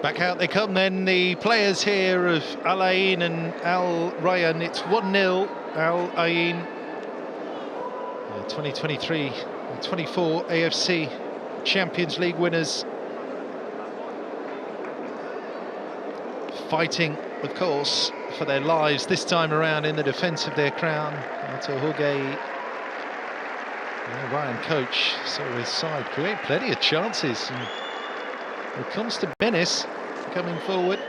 Back out they come then, the players here of Al Ain and Al Rayyan. It's 1-0, Al Ain. 2023-24 AFC Champions League winners. Fighting, of course, for their lives this time around in the defence of their crown. Rayyan, coach, saw his side create plenty of chances. And it comes to Benes coming forward.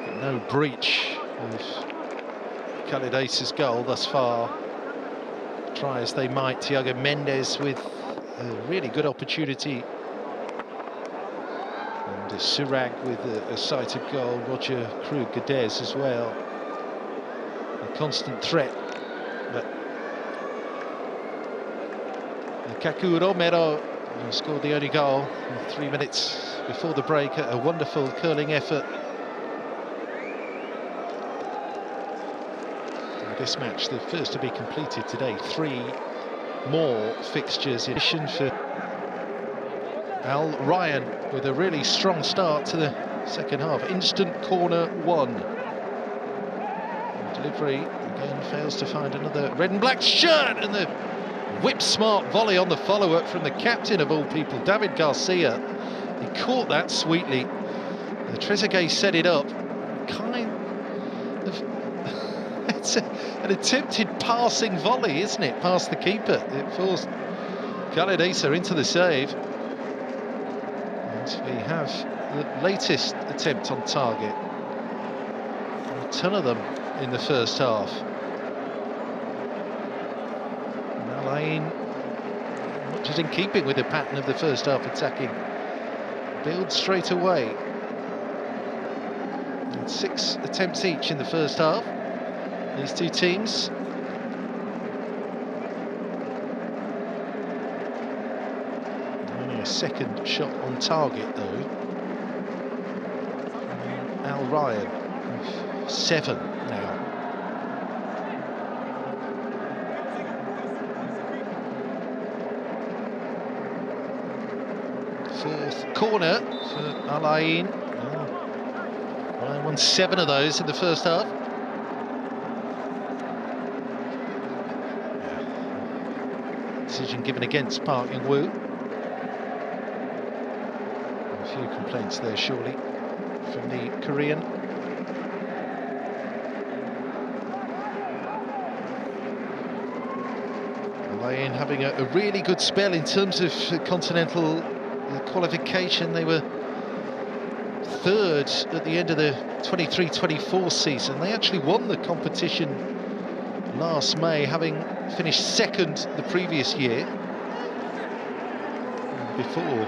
But no breach of Khalid Ace's goal thus far. Try as they might, Thiago Mendes with a really good opportunity. And Surag with a sighted goal. Roger Krug-Gades as well. A constant threat. But Kaku Romero scored the only goal 3 minutes before the break. A wonderful curling effort. This match, the first to be completed today. 3 more fixtures in addition for Al Rayyan with a really strong start to the second half. Instant corner 1. Delivery again fails to find another red and black shirt, and the whip-smart volley on the follow-up from the captain of all people, David Garcia. He caught that sweetly. Trezeguet set it up. Kind of... it's an attempted passing volley, isn't it? Past the keeper. It forced Khalid Ace into the save. And we have the latest attempt on target. A ton of them in the first half. Which is in keeping with the pattern of the first half attacking. Build straight away. And 6 attempts each in the first half. These two teams. Only a second shot on target though. Al Rayyan, 7 now. Fourth corner for Al Ain. Rayyan won 7 of those in the first half. Decision given against Park Young-woo. A few complaints there surely from the Korean. Al Ain having a really good spell in terms of continental qualification. They were 3rd at the end of the 23-24 season. They actually won the competition last May, having finished 2nd the previous year. Before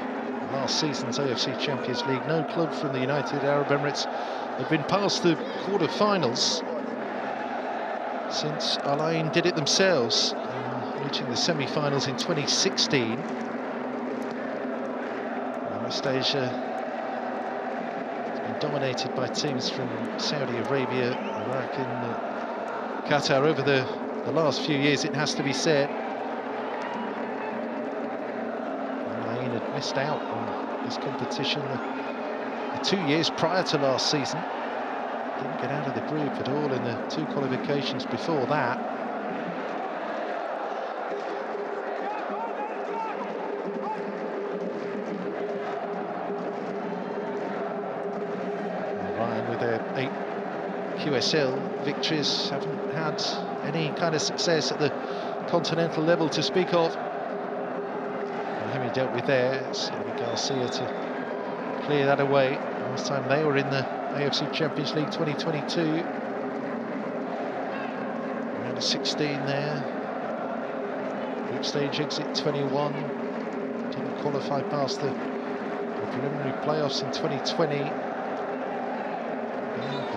last season's AFC Champions League, no club from the United Arab Emirates had been past the quarter-finals since Al Ain did it themselves, reaching the semi-finals in 2016. West Asia has been dominated by teams from Saudi Arabia, Iraq and Qatar over the last few years, it has to be said. Al Ain had missed out on this competition the 2 years prior to last season. Didn't get out of the group at all in the 2 qualifications before that. With their 8 QSL victories, haven't had any kind of success at the continental level to speak of. And who he dealt with there, it's Garcia to clear that away. Last time they were in the AFC Champions League 2022. Round of 16 there. Group stage exit 21. Didn't qualify past the preliminary playoffs in 2020.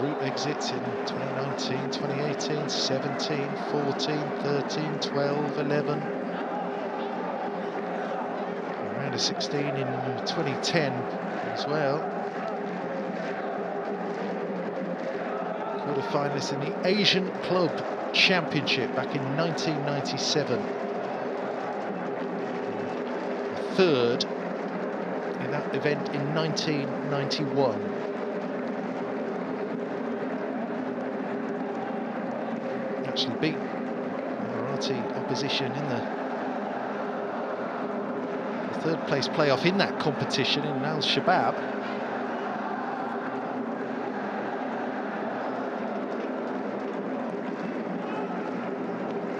Group exits in 2019, 2018, 17, 14, 13, 12, 11. Round of 16 in 2010 as well. Quarter-finalists in the Asian Club Championship back in 1997. 3rd in that event in 1991. Actually beat Emirati opposition in the third place playoff in that competition in Al Shabab.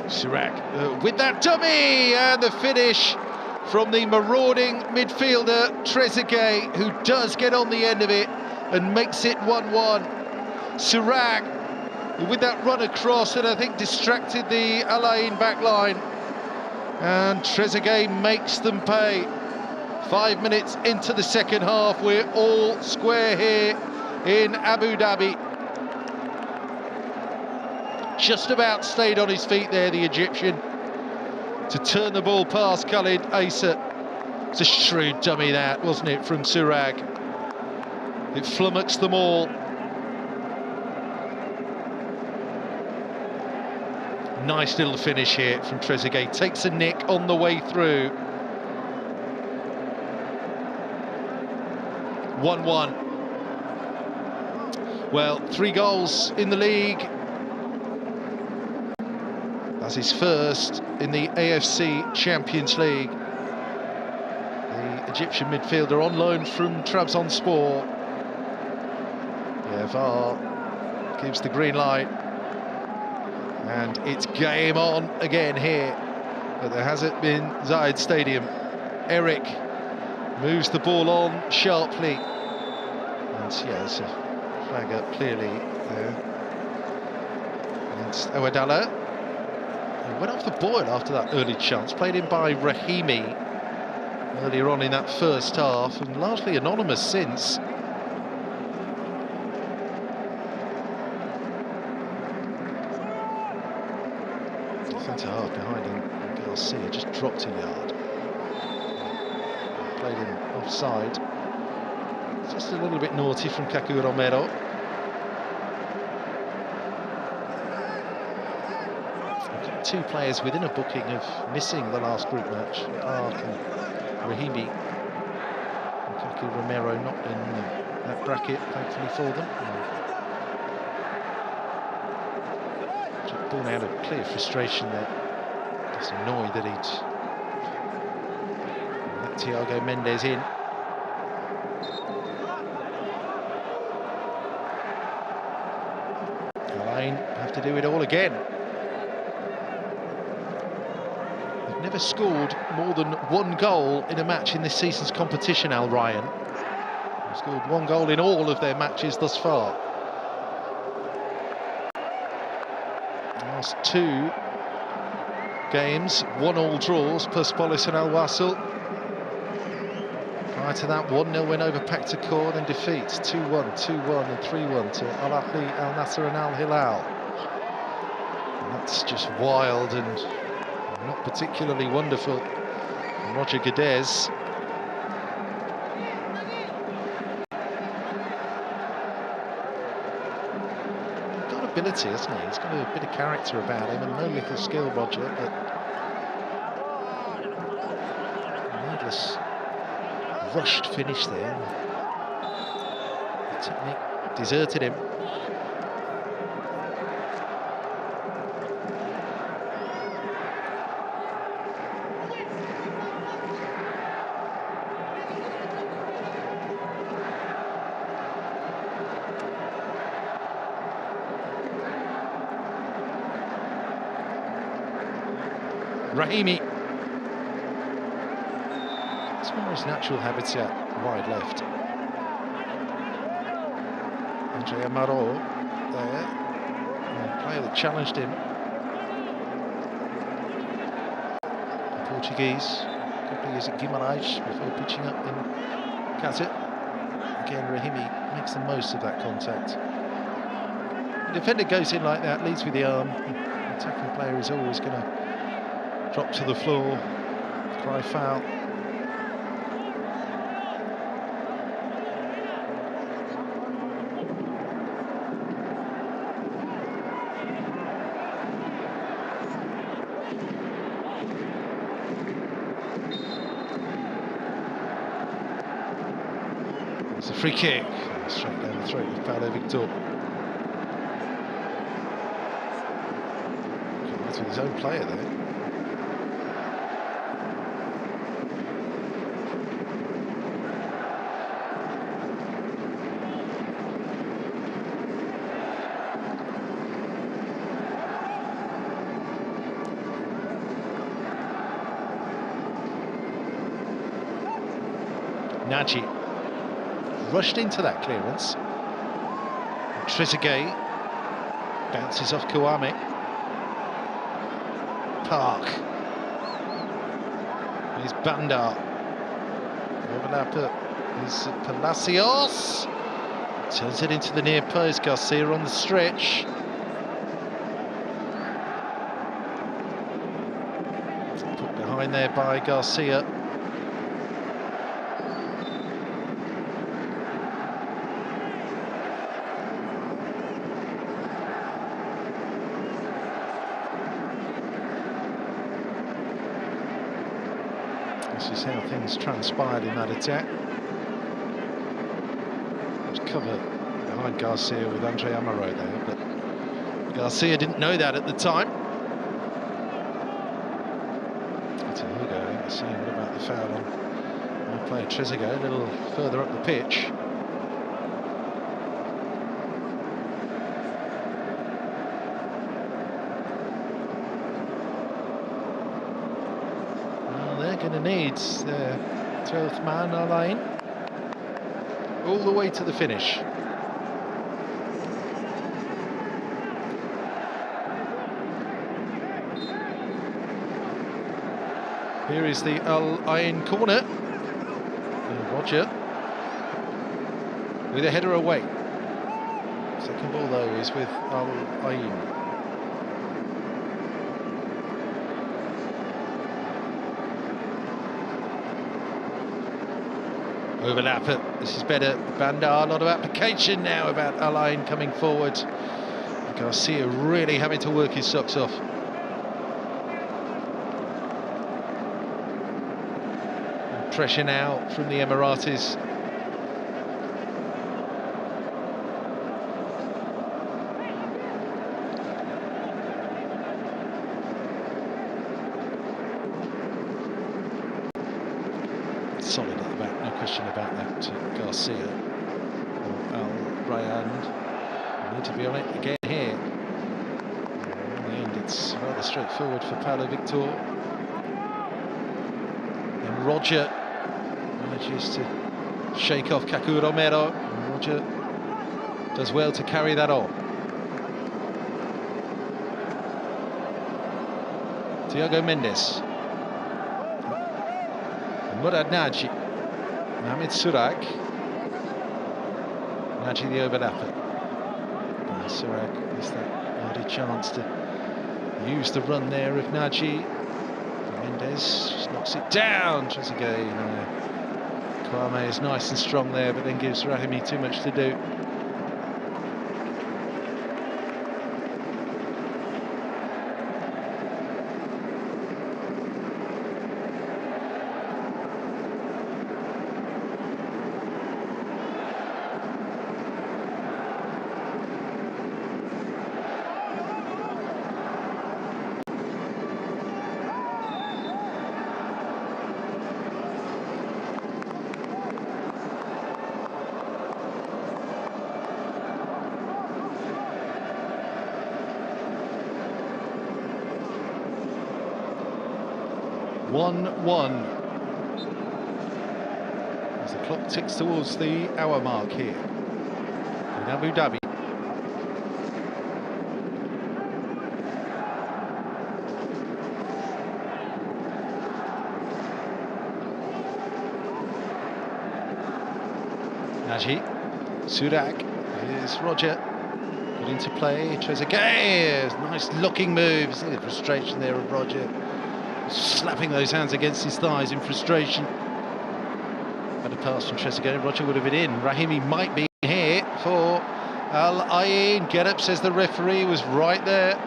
Chirac with that dummy, and the finish from the marauding midfielder Trezeguet, who does get on the end of it and makes it 1-1. Chirac with that run across that I think distracted the Al Ain back line, and Trezeguet makes them pay. 5 minutes into the second half, we're all square here in Abu Dhabi. Just about stayed on his feet there, the Egyptian, to turn the ball past Khalid Asa. It's a shrewd dummy that, wasn't it, from Chirac? It flummoxed them all. Nice little finish here from Trezeguet. Takes a nick on the way through. 1-1. Well, 3 goals in the league. That's his first in the AFC Champions League. The Egyptian midfielder on loan from Trabzonspor. Yeah, VAR gives the green light. And it's game on again here at the Hazrat bin Zayed Stadium. Eric moves the ball on sharply. And yeah, there's a flag up clearly there. And Awadallah went off the boil after that early chance, played in by Rahimi earlier on in that first half, and largely anonymous since. Centre half behind him, Garcia just dropped a yard. Played him offside. Just a little bit naughty from Kaku Romero. Two players within a booking of missing the last group match, Park and Rahimi. And Kaku Romero not in that bracket, thankfully for them. Born out of clear frustration there. Just annoyed that he'd let Thiago Mendes in. Alain have to do it all again. They've never scored more than 1 goal in a match in this season's competition, Al Rayyan. They've scored 1 goal in all of their matches thus far. Last 2 games, 1-1 draws, Persepolis and Al Wasl. Prior to that, 1-0 win over Paktakor, then defeats 2-1, 2-1 and 3-1 to Al Ahly, Al Nasser and Al Hilal. And that's just wild and not particularly wonderful from Roger Guedes. Ability, hasn't he? He's got a bit of character about him and no little skill, Roger, but needless rushed finish there. The technique deserted him. Rahimi. It's more his natural habitat, wide left. Andre Amaro there, a player that challenged him. The Portuguese, a couple of years at Guimarães before pitching up in Qatar. Again, Rahimi makes the most of that contact. The defender goes in like that, leads with the arm. The attacking player is always going to drop to the floor, cry foul. free kick. Straight down the throat of Paulo Victor. Right with his own player there. Nagy rushed into that clearance. Trezeguet bounces off Kouame. Park. Here's Bandar. Overlapper is Palacios. Turns it into the near post. Garcia on the stretch. Put behind there by Garcia. This is how things transpired in that attack. It was covered behind Garcia with Andre Amaro there, but Garcia didn't know that at the time. That's a Hugo, I think, saying what about the foul on player Trezeguet, a little further up the pitch. Going to need their 12th man, Alain, all the way to the finish. Here is the Al Ain corner. And Roger with a header away. Second ball though is with Al Ain. Overlap it. This is better. Bandar, a lot of application now about Alain coming forward. Garcia really having to work his socks off. And pressure now from the Emiratis. Solid at the back, no question about that. Garcia or Al Rayyan need to be on it again here. In the end, it's rather straightforward for Paulo Victor. And Roger manages to shake off Kaku Romero. And Roger does well to carry that on. Thiago Mendes. Murad Nagy, Mohamed Surak, Nagy the overlapper. Surak is that hardy chance to use the run there of Nagy. Mendes just knocks it down. Trezeguet, Kouame is nice and strong there, but then gives Rahimi too much to do. As the clock ticks towards the hour mark here in Abu Dhabi. Nagy, Surak, here's Roger, put into play, Trezeguet, nice looking moves, the frustration there of Roger. Slapping those hands against his thighs in frustration. Had a pass from Trezeguet, Roger would have been in. Rahimi might be here for Al Ain. Get up, says the referee, was right there.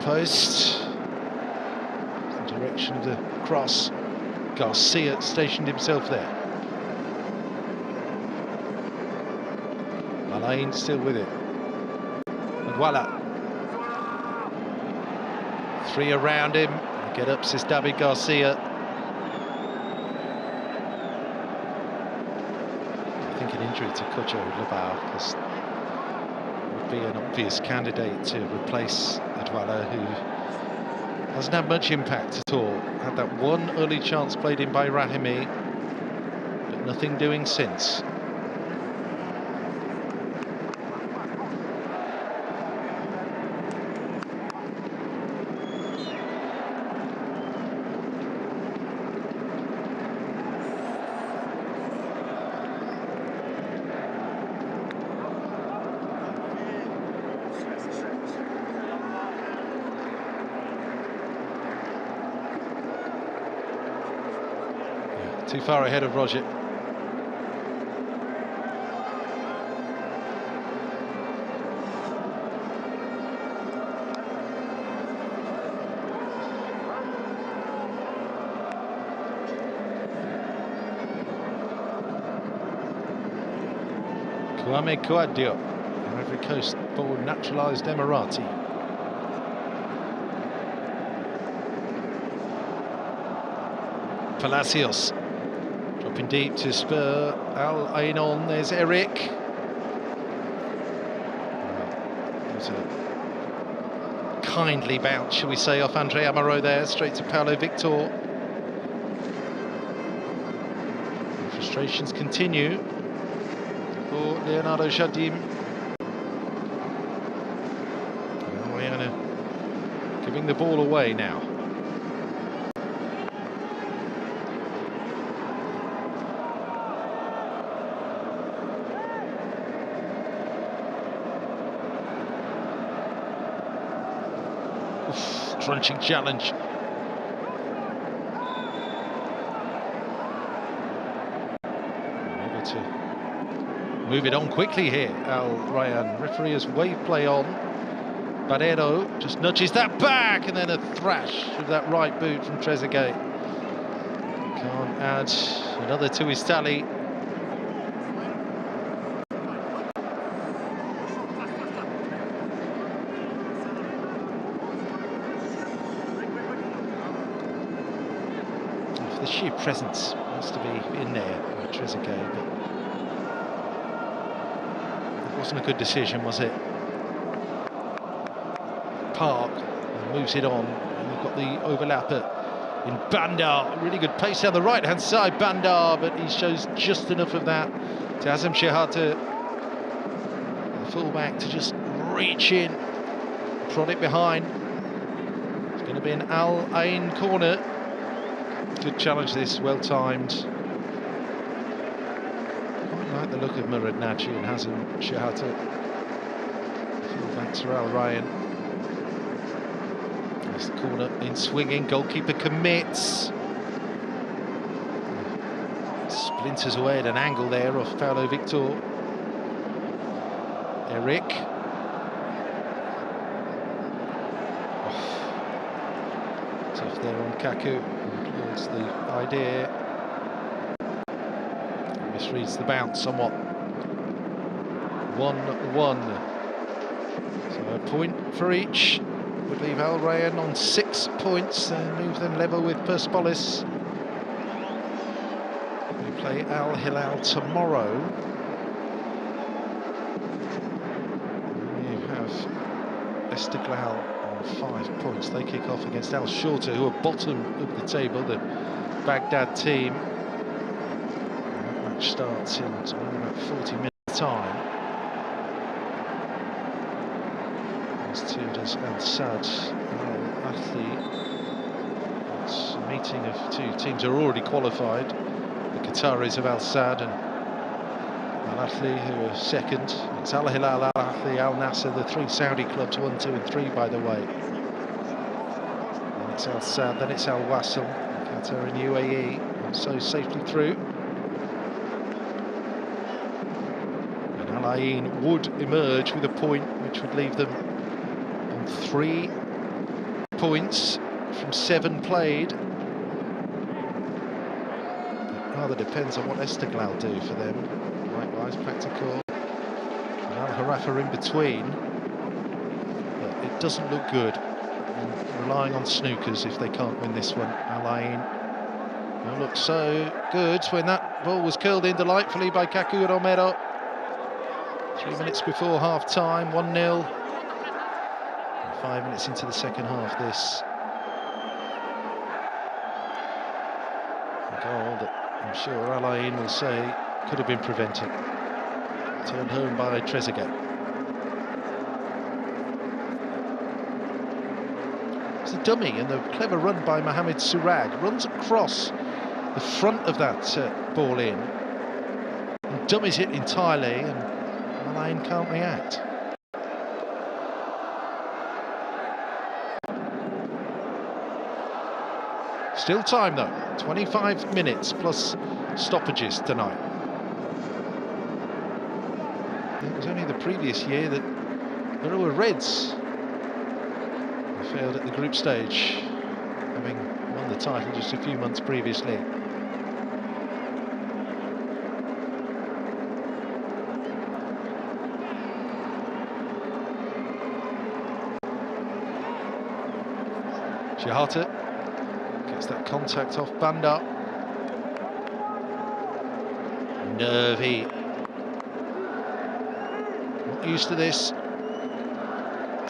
post. The direction of the cross. Garcia stationed himself there. Al Ain still with it. And voila. 3 around him. Get up, says David Garcia. I think an injury to Kojo Labar would be an obvious candidate to replace Adwala, who hasn't had much impact at all. Had that one early chance played in by Rahimi, but nothing doing since. Too far ahead of Roger. Kwame Kouadio, Ivory Coast born naturalised Emirati. Palacios. Dropping deep to spur Al Ain on. There's Eric. There's a kindly bounce, shall we say, off Andre Amaro there, straight to Paulo Victor. And frustrations continue for Leonardo Jardim. Rayyan giving the ball away now. Crunching challenge. Able to move it on quickly here, Al Rayyan. Referee has wave play on. Barreiro just nudges that back, and then a thrash with that right boot from Trezeguet. Can't add another to his tally. The sheer presence has to be in there by Trezeguet, but it wasn't a good decision, was it? Park moves it on, and you've got the overlapper in Bandar. Really good pace down the right-hand side, Bandar, but he shows just enough of that to Azam Shehata, the fullback, to just reach in, prod it behind. It's going to be an Al Ain corner. Good challenge this, well timed. Quite like the look of Murad Naji and Hazem Shehata. Fullbacks for Al Rayyan. There's the corner in swinging, goalkeeper commits. Splinters away at an angle there off Paulo Victor. Eric. Tough there on Kaku. Towards the idea. Misreads the bounce somewhat. 1-1. So a point for each would leave Al Rayyan on 6 points and move them level with Persepolis. We play Al Hilal tomorrow. You have Esteghlal on 5 points. They kick off against Al Shorta, who are bottom of the table, the Baghdad team. And that match starts in about 40 minutes time. As to does Al Sadd and Al Ahly. It's a meeting of two teams who are already qualified. The Qataris of Al Sadd and Al Ahly, who are second. It's Al Hilal, Al Ahly, Al Nasser, the 3 Saudi clubs, 1, 2 and 3 by the way. Then it's Al Sadd, then it's Al Wasl, Qatar and UAE, so safely through. And Al Ain would emerge with a point, which would leave them on 3 points from 7 played. It rather depends on what Esteghlal do for them. Likewise, Practical and Al Harafa in between. But it doesn't look good. And relying on snookers if they can't win this one. Al Ain looked so good when that ball was curled in delightfully by Kaku Romero. 3 minutes before half-time, 1-0. 5 minutes into the second half, this. A goal that I'm sure Al Ain will say could have been prevented. Turned home by Trezeguet. It's a dummy, and the clever run by Mohamed Surag runs across the front of that ball in, and dummies it entirely, and Al Ain can't react. Still time though, 25 minutes plus stoppages tonight. It was only the previous year that there were Reds who failed at the group stage, having won the title just a few months previously. Shihata gets that contact off Banda. Nervy. Not used to this.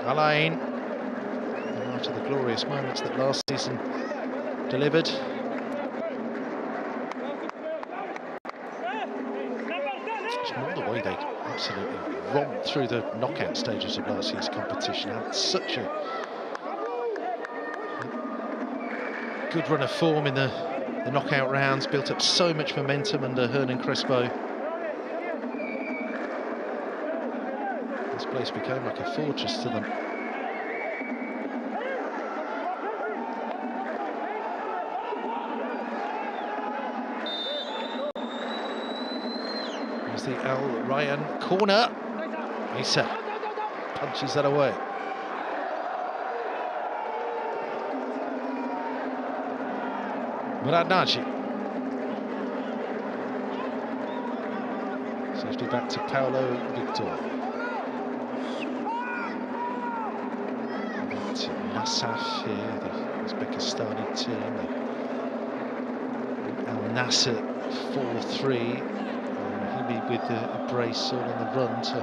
Al Ain, after the glorious moments that last season delivered. It's more the way they absolutely romped through the knockout stages of last year's competition. Had such a good run of form in the knockout rounds, built up so much momentum under Hernan Crespo. This place became like a fortress to them. Here's the Al Rayyan corner. Isa punches that away. Murad Naji. Safety back to Paulo Victor. To Nassaf here, the Uzbekistani team. Al Nasser 4-3. Rahimi with a brace all on the run to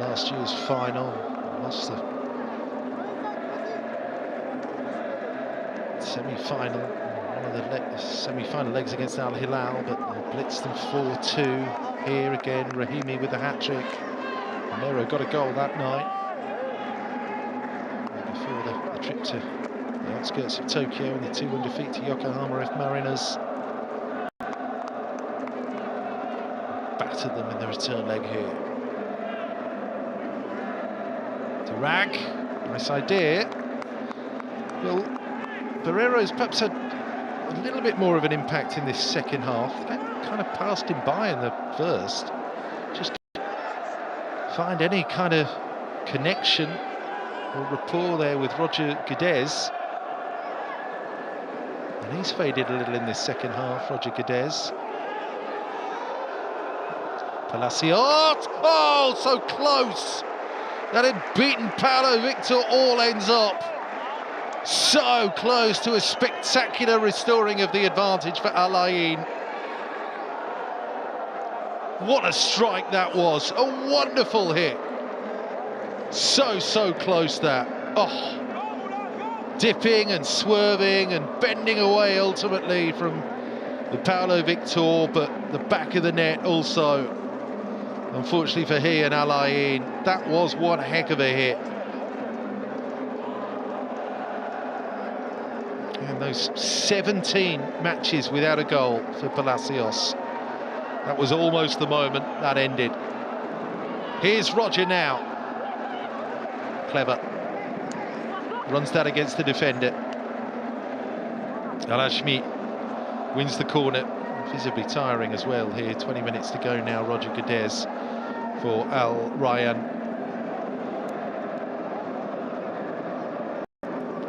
last year's final. Lost the semi-final. One of the semi-final legs against Al Hilal, but they blitzed them 4-2. Here again, Rahimi with the hat-trick. Romero got a goal that night. Before the trip to the outskirts of Tokyo and the 2-1 defeat to Yokohama F Mariners. Battered them in the return leg here. To Rag, nice idea. Well, Barreiro's perhaps had a little bit more of an impact in this second half. That kind of passed him by in the first. Just find any kind of connection or rapport there with Roger Guedes. And he's faded a little in this second half, Roger Guedes. Palacios, oh, so close. That had beaten Paulo Victor all ends up. So close to a spectacular restoring of the advantage for Al Ain. What a strike that was, a wonderful hit. So close that. Oh, dipping and swerving and bending away ultimately from the Paulo Victor, but the back of the net also. Unfortunately for he and Al Ain, that was one heck of a hit. And those 17 matches without a goal for Palacios. That was almost the moment that ended. Here's Roger now. Clever. Runs that against the defender. Al-Hashmi wins the corner. Visibly tiring as well here. 20 minutes to go now. Roger Guedes for Al Rayyan.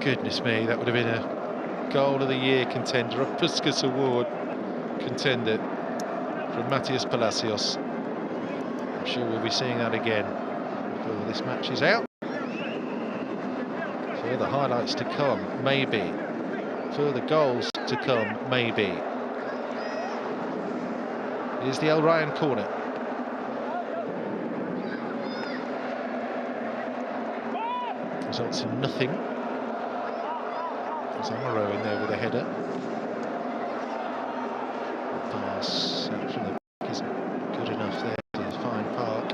Goodness me, that would have been a Goal of the Year contender, a Puskas Award contender from Matías Palacios. I'm sure we'll be seeing that again before this match is out. Further highlights to come, maybe. Further goals to come, maybe. Here's the Al Rayyan corner. Results in nothing. There's Amaro in there with a header. The pass out from the back isn't good enough there to find Park.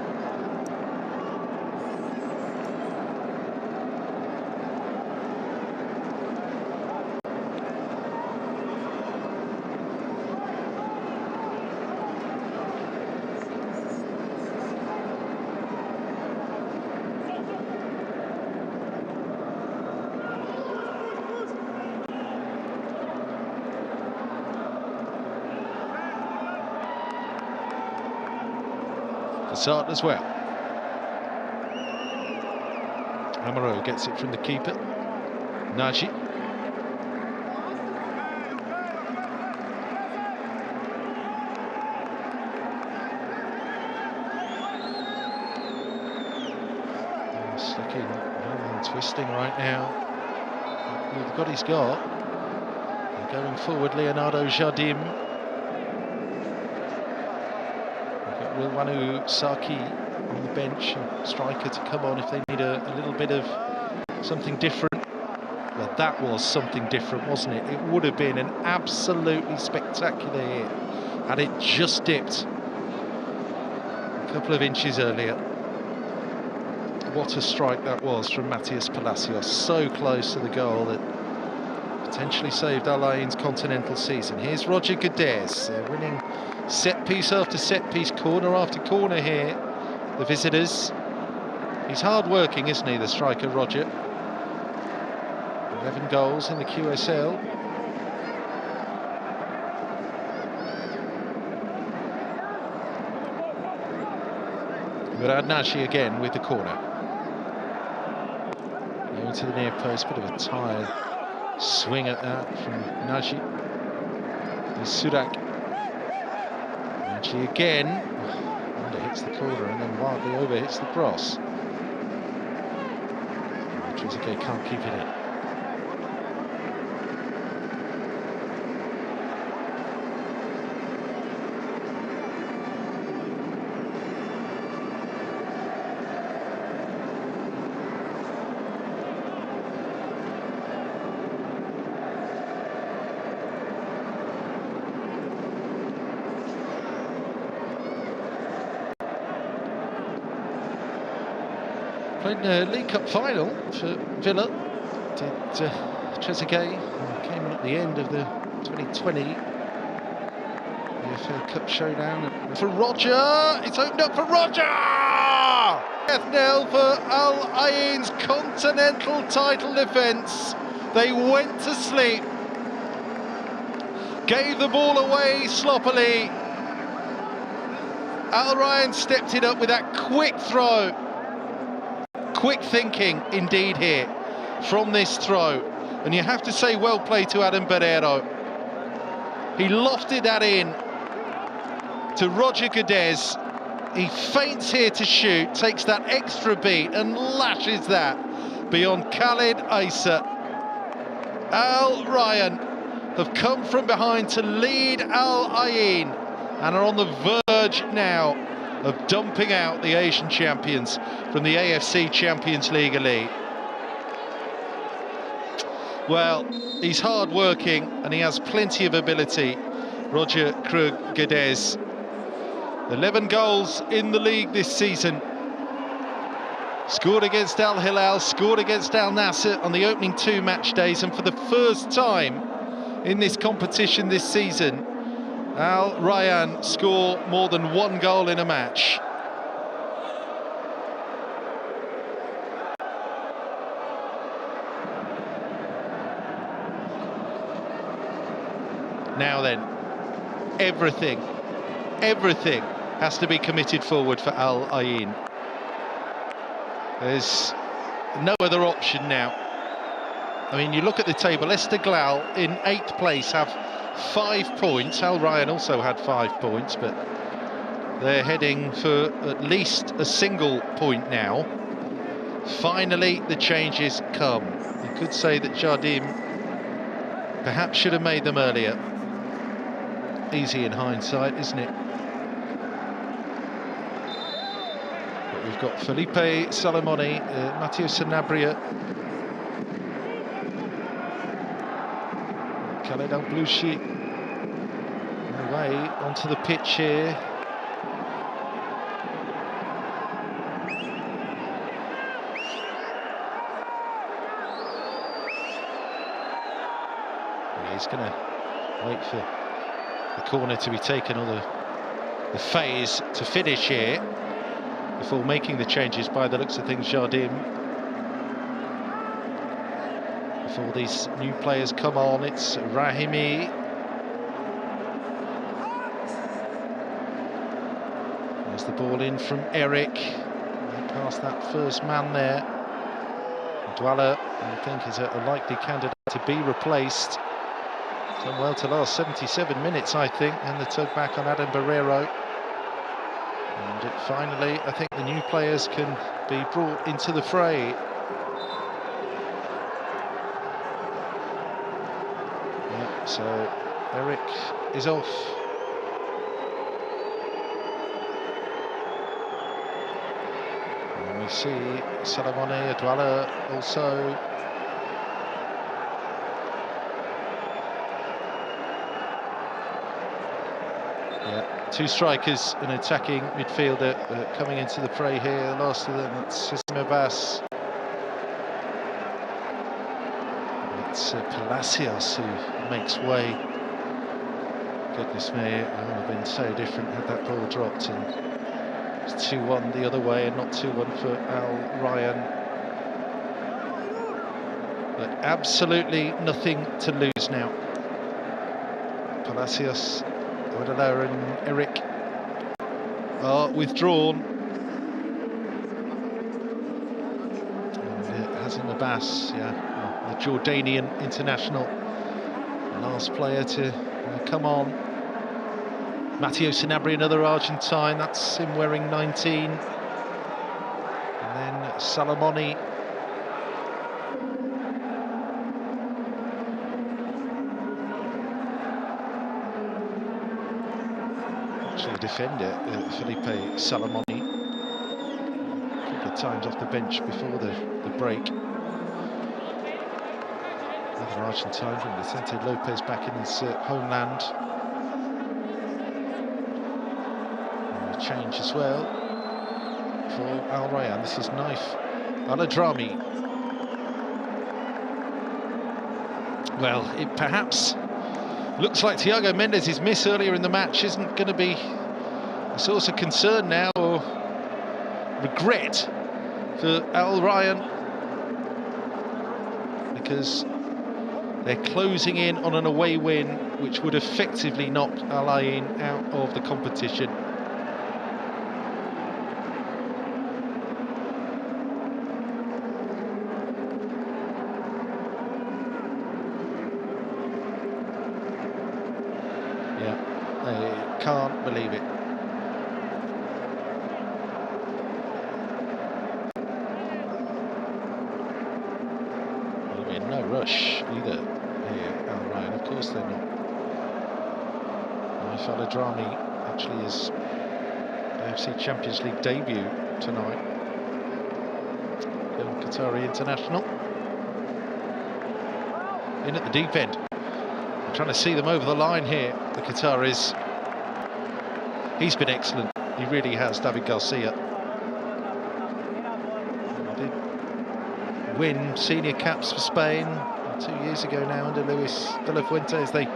Facade as well. Amaro gets it from the keeper. Nagy. Sticking, twisting right now. We've got his goal. Going forward, Leonardo Jardim. Rayyan Saki on the bench, a striker to come on if they need a little bit of something different. Well, that was something different, wasn't it? It would have been an absolutely spectacular hit had it just dipped a couple of inches earlier. What a strike that was from Matías Palacios, so close to the goal that potentially saved Al Ayn's continental season. Here's Roger Guedes, they're winning set piece after set piece, corner after corner here, the visitors. He's hard working, isn't he, the striker Roger? 11 goals in the QSL. Murad Nagy again with the corner. Into the near post, bit of a tired swing at that from Nagy. There's Surak. Nagy again. Under hits the corner and then wildly over hits the cross. Trezeguet can't keep it in. Played in a League Cup final for Villa. Did Trezeguet, came in at the end of the 2020 EFL Cup showdown. For Roger, it's opened up for Roger! Death knell for Al Ayn's continental title defence. They went to sleep. Gave the ball away sloppily. Al Rayyan stepped it up with that quick throw. Quick thinking indeed here from this throw, and you have to say well played to Adam Barreiro. He lofted that in to Roger Guedes. He feints here to shoot, takes that extra beat and lashes that beyond Khalid Issa. Al Rayyan have come from behind to lead Al Ayn and are on the verge now of dumping out the Asian champions from the AFC Champions League Elite. Well, he's hard working and he has plenty of ability, Roger Guedes. 11 goals in the league this season. Scored against Al Hilal, scored against Al Nassr on the opening 2 match days, and for the first time in this competition this season, Al Rayyan score more than 1 goal in a match. Now then, everything has to be committed forward for Al Ayn. There's no other option now. I mean, you look at the table, Esteghlal in 8th place have 5 points. Al Rayyan also had 5 points, but they're heading for at least a single point now. Finally, the changes come. You could say that Jardim perhaps should have made them earlier. Easy in hindsight, isn't it? But we've got Felipe Salamoni, Matteo Sanabria, Khaled Al-Blouchi away onto the pitch here. He's going to wait for the corner to be taken, or the phase to finish here before making the changes by the looks of things, Jardim. Before these new players come on, it's Rahimi. There's the ball in from Eric. Past that first man there. Dwala, I think, is a likely candidate to be replaced. Done well to last 77 minutes, I think, and the tug back on Adam Barrero. And finally, I think the new players can be brought into the fray. Yeah, so Eric is off. And we see Salamone, Dwala also. Two strikers, an attacking midfielder coming into the fray here. The last of them, it's Sissim Abbas. It's Palacios who makes way. Goodness me, it would have been so different had that ball dropped, and it's 2-1 the other way and not 2-1 for Al Rayyan. But absolutely nothing to lose now. Palacios, Odala and Eric are withdrawn. And Sissim Abbas, the Jordanian international, the last player to come on. Matteo Sanabria, another Argentine, that's him wearing 19. And then Salamoni. Defender Felipe Salamoni, a couple of times off the bench before the break. Another Argentine from Vicente Lopez back in his homeland. And a change as well for Al Rayyan. This is Naif Aladrami. Well, it perhaps looks like Thiago Mendes' miss earlier in the match isn't going to be a source of concern now, or regret for Al Rayyan, because they're closing in on an away win which would effectively knock Al Ain out of the competition. Yeah, they can't believe it. No rush either here, Al Rayyan. Of course they're not. Naif Aladrami actually is AFC Champions League debut tonight. Young Qatari international. In at the deep end. I'm trying to see them over the line here, the Qataris. He's been excellent. He really has, David Garcia. Win senior caps for Spain 2 years ago now under Luis de la Fuente, as they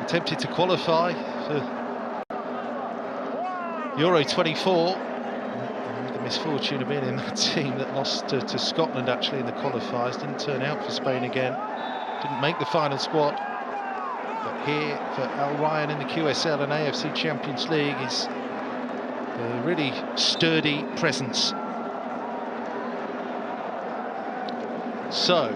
attempted to qualify for Euro 24. The misfortune of being in that team that lost to Scotland actually in the qualifiers. Didn't turn out for Spain again, didn't make the final squad. But here for Al Rayyan in the QSL and AFC Champions League is a really sturdy presence. So,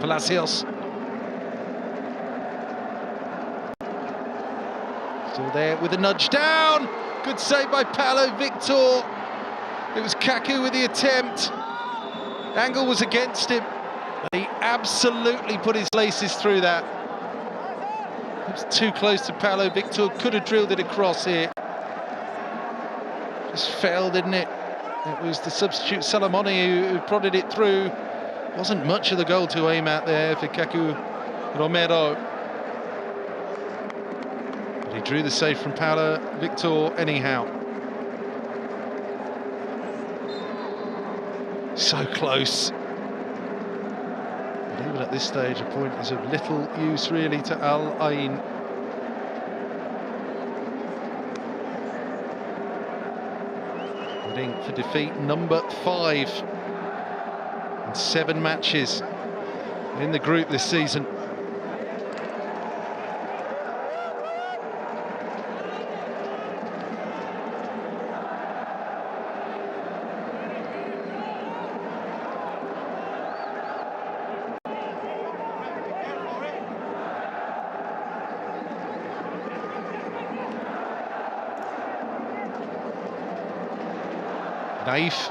Palacios. Still there with a nudge down. Good save by Paulo Victor. It was Kaku with the attempt. Angle was against him. He absolutely put his laces through that. It was too close to Paulo Victor. Could have drilled it across here. Just failed, didn't it? It was the substitute Salamoni who prodded it through. Wasn't much of the goal to aim at there for Kaku Romero. But he drew the save from Paulo Victor anyhow. So close. But even at this stage, a point is of little use really to Al Ain. Heading for defeat number 5 in 7 matches in the group this season. Naif,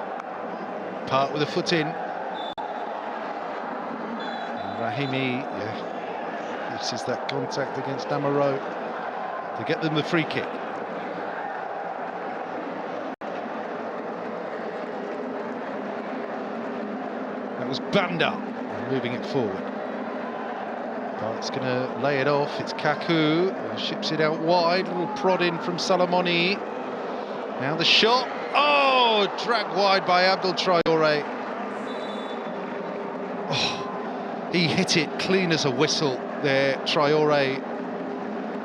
part with a foot in. Rahimi, this is that contact against Amaro to get them the free kick. That was Banda moving it forward. Part's going to lay it off. It's Kaku, ships it out wide. Little prod in from Salamoni. Now the shot. Oh, dragged wide by Abdul Traore. Oh, he hit it clean as a whistle there, Traore.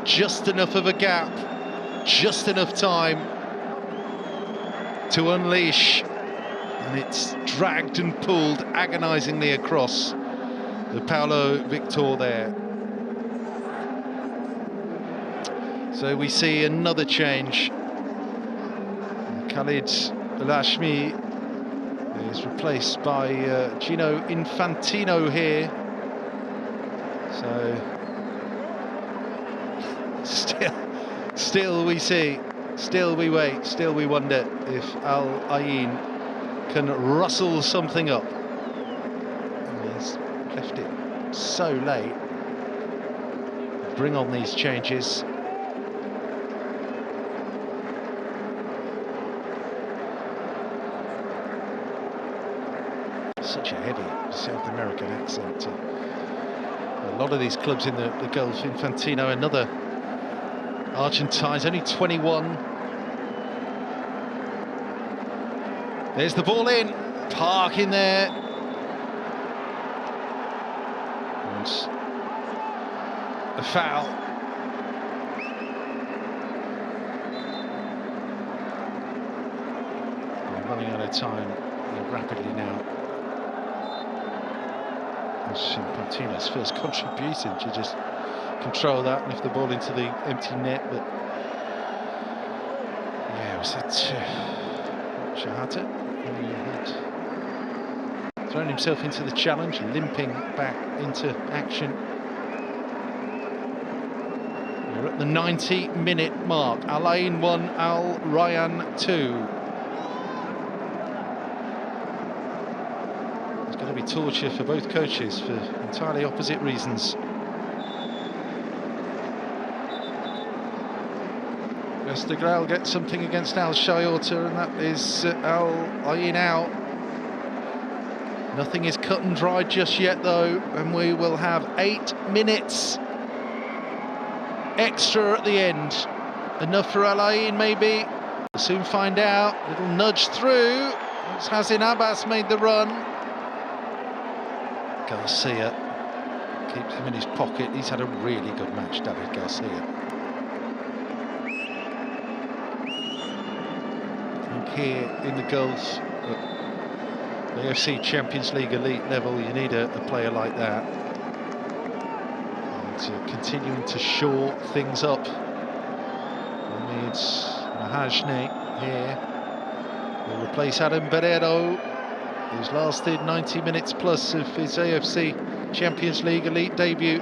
Just enough of a gap, just enough time to unleash. And it's dragged and pulled agonisingly across the Paulo Victor there. So we see another change. Khalid Lashmi is replaced by Gino Infantino here. So still we see, still we wait, still we wonder if Al Ain can rustle something up. And he's left it so late. Bring on these changes. Such a heavy South American accent. A lot of these clubs in the Gulf. Infantino, another Argentine, he's only 21. There's the ball in. Park in there. And a foul. We're running out of time rapidly now. Infantino's first contribution to just control that and lift the ball into the empty net, but yeah, was that Shahata? He had thrown himself into the challenge, limping back into action. We're at the 90-minute mark. Al Ain 1, Al Rayyan 2. Going to be torture for both coaches for entirely opposite reasons. Estegral gets something against Al Shayota, and that is Al Ain out. Nothing is cut and dried just yet though, and we will have 8 minutes extra at the end. Enough for Al Ain maybe. We'll soon find out. Little nudge through. It's Hazin Abbas made the run. Garcia keeps him in his pocket. He's had a really good match, David Garcia. I think here in the Gulf, at the AFC Champions League Elite level, you need a player like that. And continuing to shore things up. It needs Mahajne here. Will replace Adam Barrero, who's lasted 90 minutes plus of his AFC Champions League Elite debut.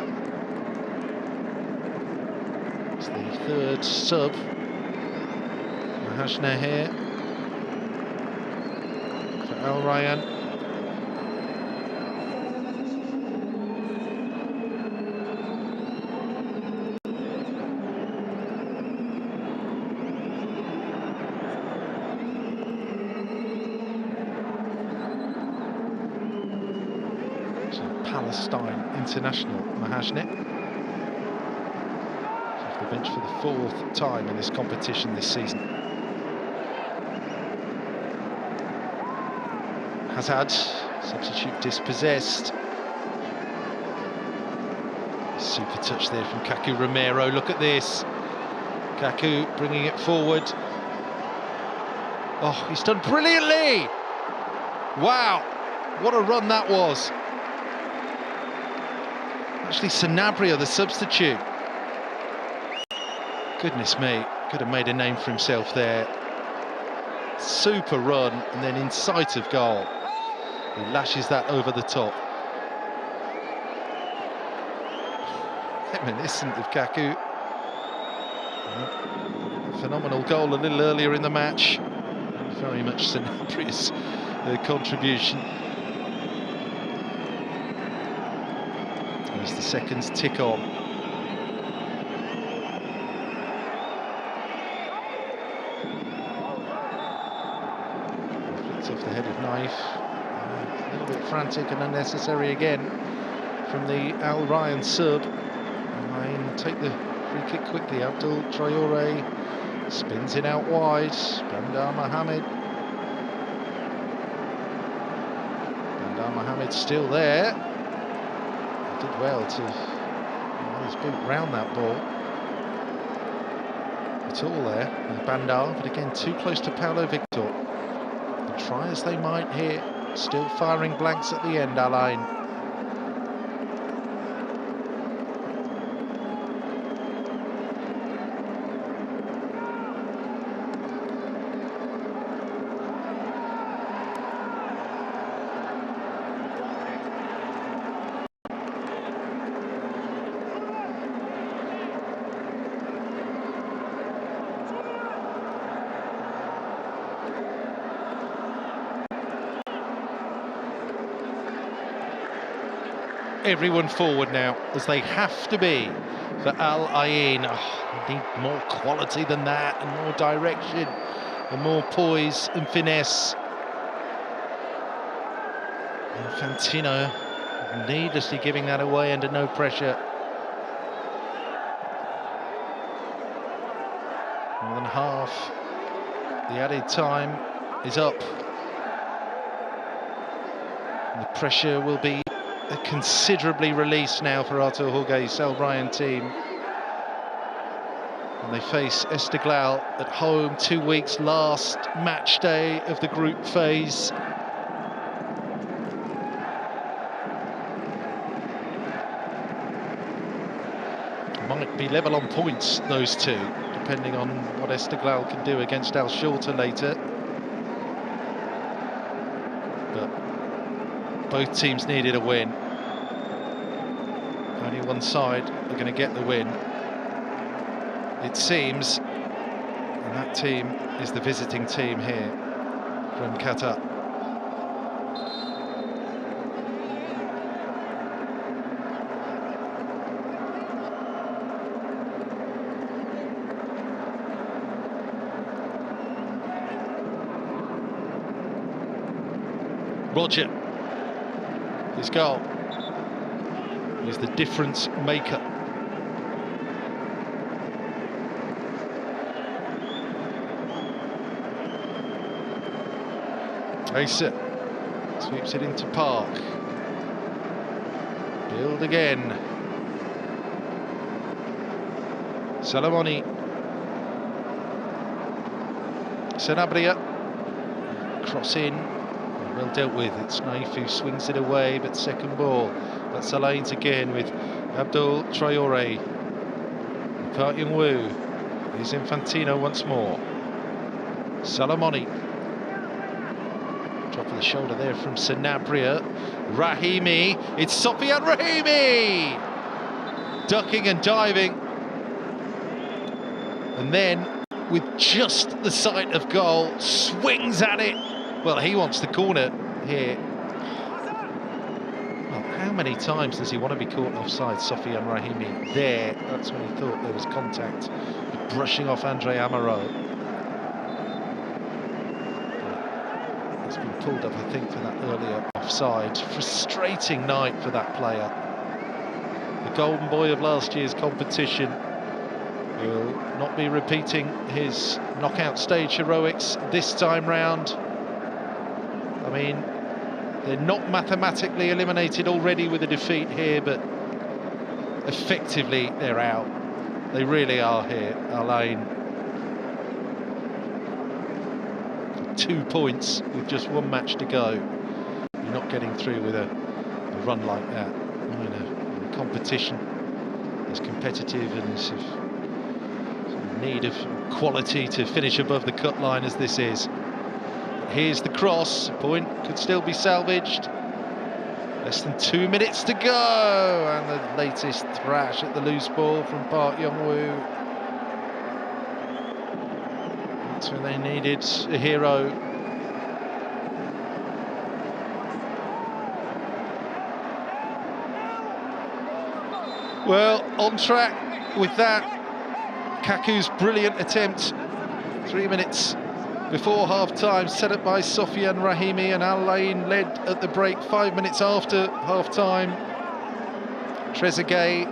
It's the third sub. Mahashna here for Rayyan. Palestine international Mahashne. Off the bench for the fourth time in this competition this season. Hazard, substitute dispossessed. Super touch there from Kaku Romero. Look at this. Kaku bringing it forward. Oh, he's done brilliantly. Wow, what a run that was. Actually, Sanabria, the substitute. Goodness me, could have made a name for himself there. Super run, and then in sight of goal, he lashes that over the top. Reminiscent of Kaku. Phenomenal goal a little earlier in the match. Very much Sanabria's contribution. As the seconds tick on. Flicks off the head of Knife. A little bit frantic and unnecessary again from the Rayyan sub. Rayyan take the free kick quickly. Abdul Traore spins it out wide. Bandar Mohammed. Bandar Mohammed still there. Did well to run his boot round that ball. It's all there, Bandar, but again too close to Paulo Victor. And try as they might here, still firing blanks at the end, Alain. Everyone forward now, as they have to be for Al Ain. Oh, need more quality than that, and more direction, and more poise and finesse. Infantino needlessly giving that away under no pressure. More than half the added time is up. And the pressure will be considerably released now for Artur Jorge's Al Rayyan team. And they face Esteghlal at home, 2 weeks, last match day of the group phase. Might be level on points, those two, depending on what Esteghlal can do against Al Shorta later. But both teams needed a win. Only one side are going to get the win, it seems, and that team is the visiting team here from Qatar. Roger, his goal is the difference maker. Asa sweeps it into Park. Build again. Salamoni. Sanabria. Cross in. Well dealt with. It's Naif who swings it away, but second ball. That's Alain's again with Abdul Traore. Park Young-woo. Here's Infantino once more. Salamoni. Drop of the shoulder there from Sanabria. Rahimi, it's Sofian Rahimi! Ducking and diving. And then, with just the sight of goal, swings at it. Well, he wants the corner here. Well, how many times does he want to be caught offside, Sofian Rahimi? There, that's when he thought there was contact. Brushing off Andre Amaro. He's been pulled up, I think, for that earlier offside. Frustrating night for that player. The golden boy of last year's competition will not be repeating his knockout stage heroics this time round. I mean, they're not mathematically eliminated already with a defeat here, but effectively they're out. They really are here, Al Ain. 2 points with just one match to go. You're not getting through with a run like that. In a competition as competitive and as need of quality to finish above the cut line as this is. But here's the cross. Point could still be salvaged. Less than 2 minutes to go, and the latest thrash at the loose ball from Park Young-woo. That's when they needed a hero. Well, on track with that. Kaku's brilliant attempt 3 minutes before half-time, set up by Sofian Rahimi, and Al Ain led at the break 5 minutes after half-time. Trezeguet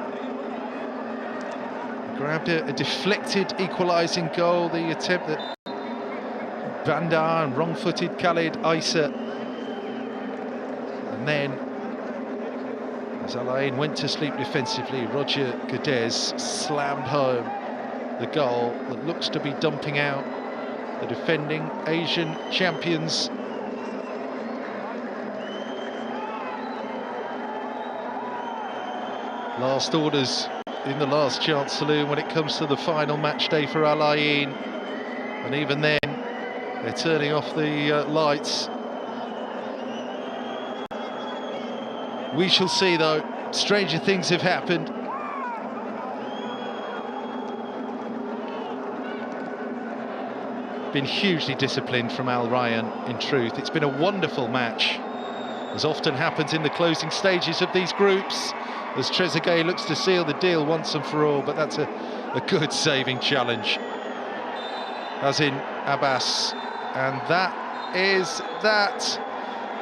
grabbed a deflected equalising goal, the attempt that Bandar and wrong-footed Khalid Aissa. And then, as Al Ain went to sleep defensively, Roger Guedes slammed home the goal that looks to be dumping out the defending Asian champions. Last orders in the last chance saloon when it comes to the final match day for Al Ain, and even then they're turning off the lights. We shall see, though. Stranger things have happened. Been hugely disciplined from Al Rayyan, in truth. It's been a wonderful match, as often happens in the closing stages of these groups, as Trezeguet looks to seal the deal once and for all, but that's a good saving challenge, as in Abbas. And that is that.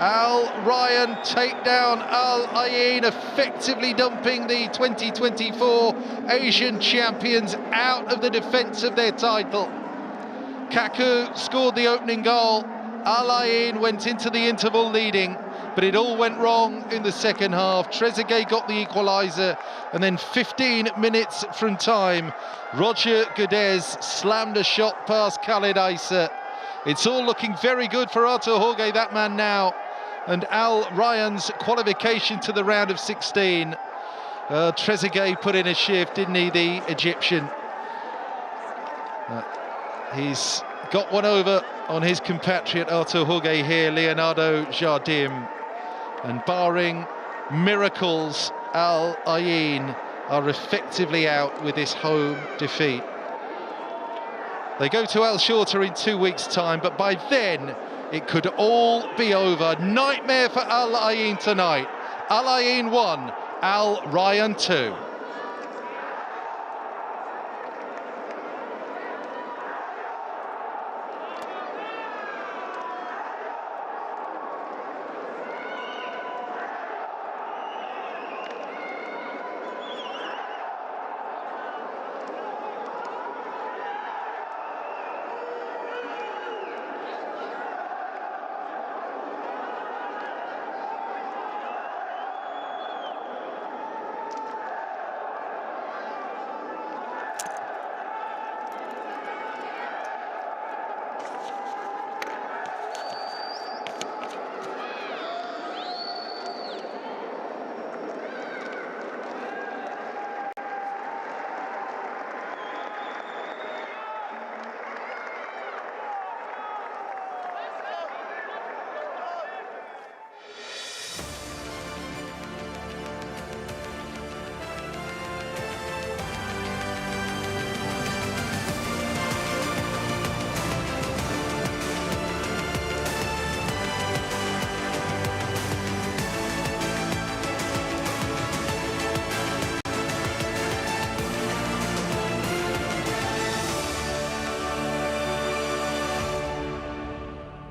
Al Rayyan take down Al Ain, effectively dumping the 2024 Asian champions out of the defence of their title. Kaku scored the opening goal. Al Ain went into the interval leading, but it all went wrong in the second half. Trezeguet got the equaliser, and then 15 minutes from time, Roger Guedes slammed a shot past Khalid Aissa. It's all looking very good for Artur Jorge, that man now, and Al Rayyan's qualification to the round of 16. Trezeguet put in a shift, didn't he, the Egyptian? He's got one over on his compatriot Artur Jorge here, Leonardo Jardim. And barring miracles, Al Ain are effectively out with this home defeat. They go to Al Shorta in 2 weeks' time, but by then it could all be over. Nightmare for Al Ain tonight. Al Ain 1, Al Rayyan 2.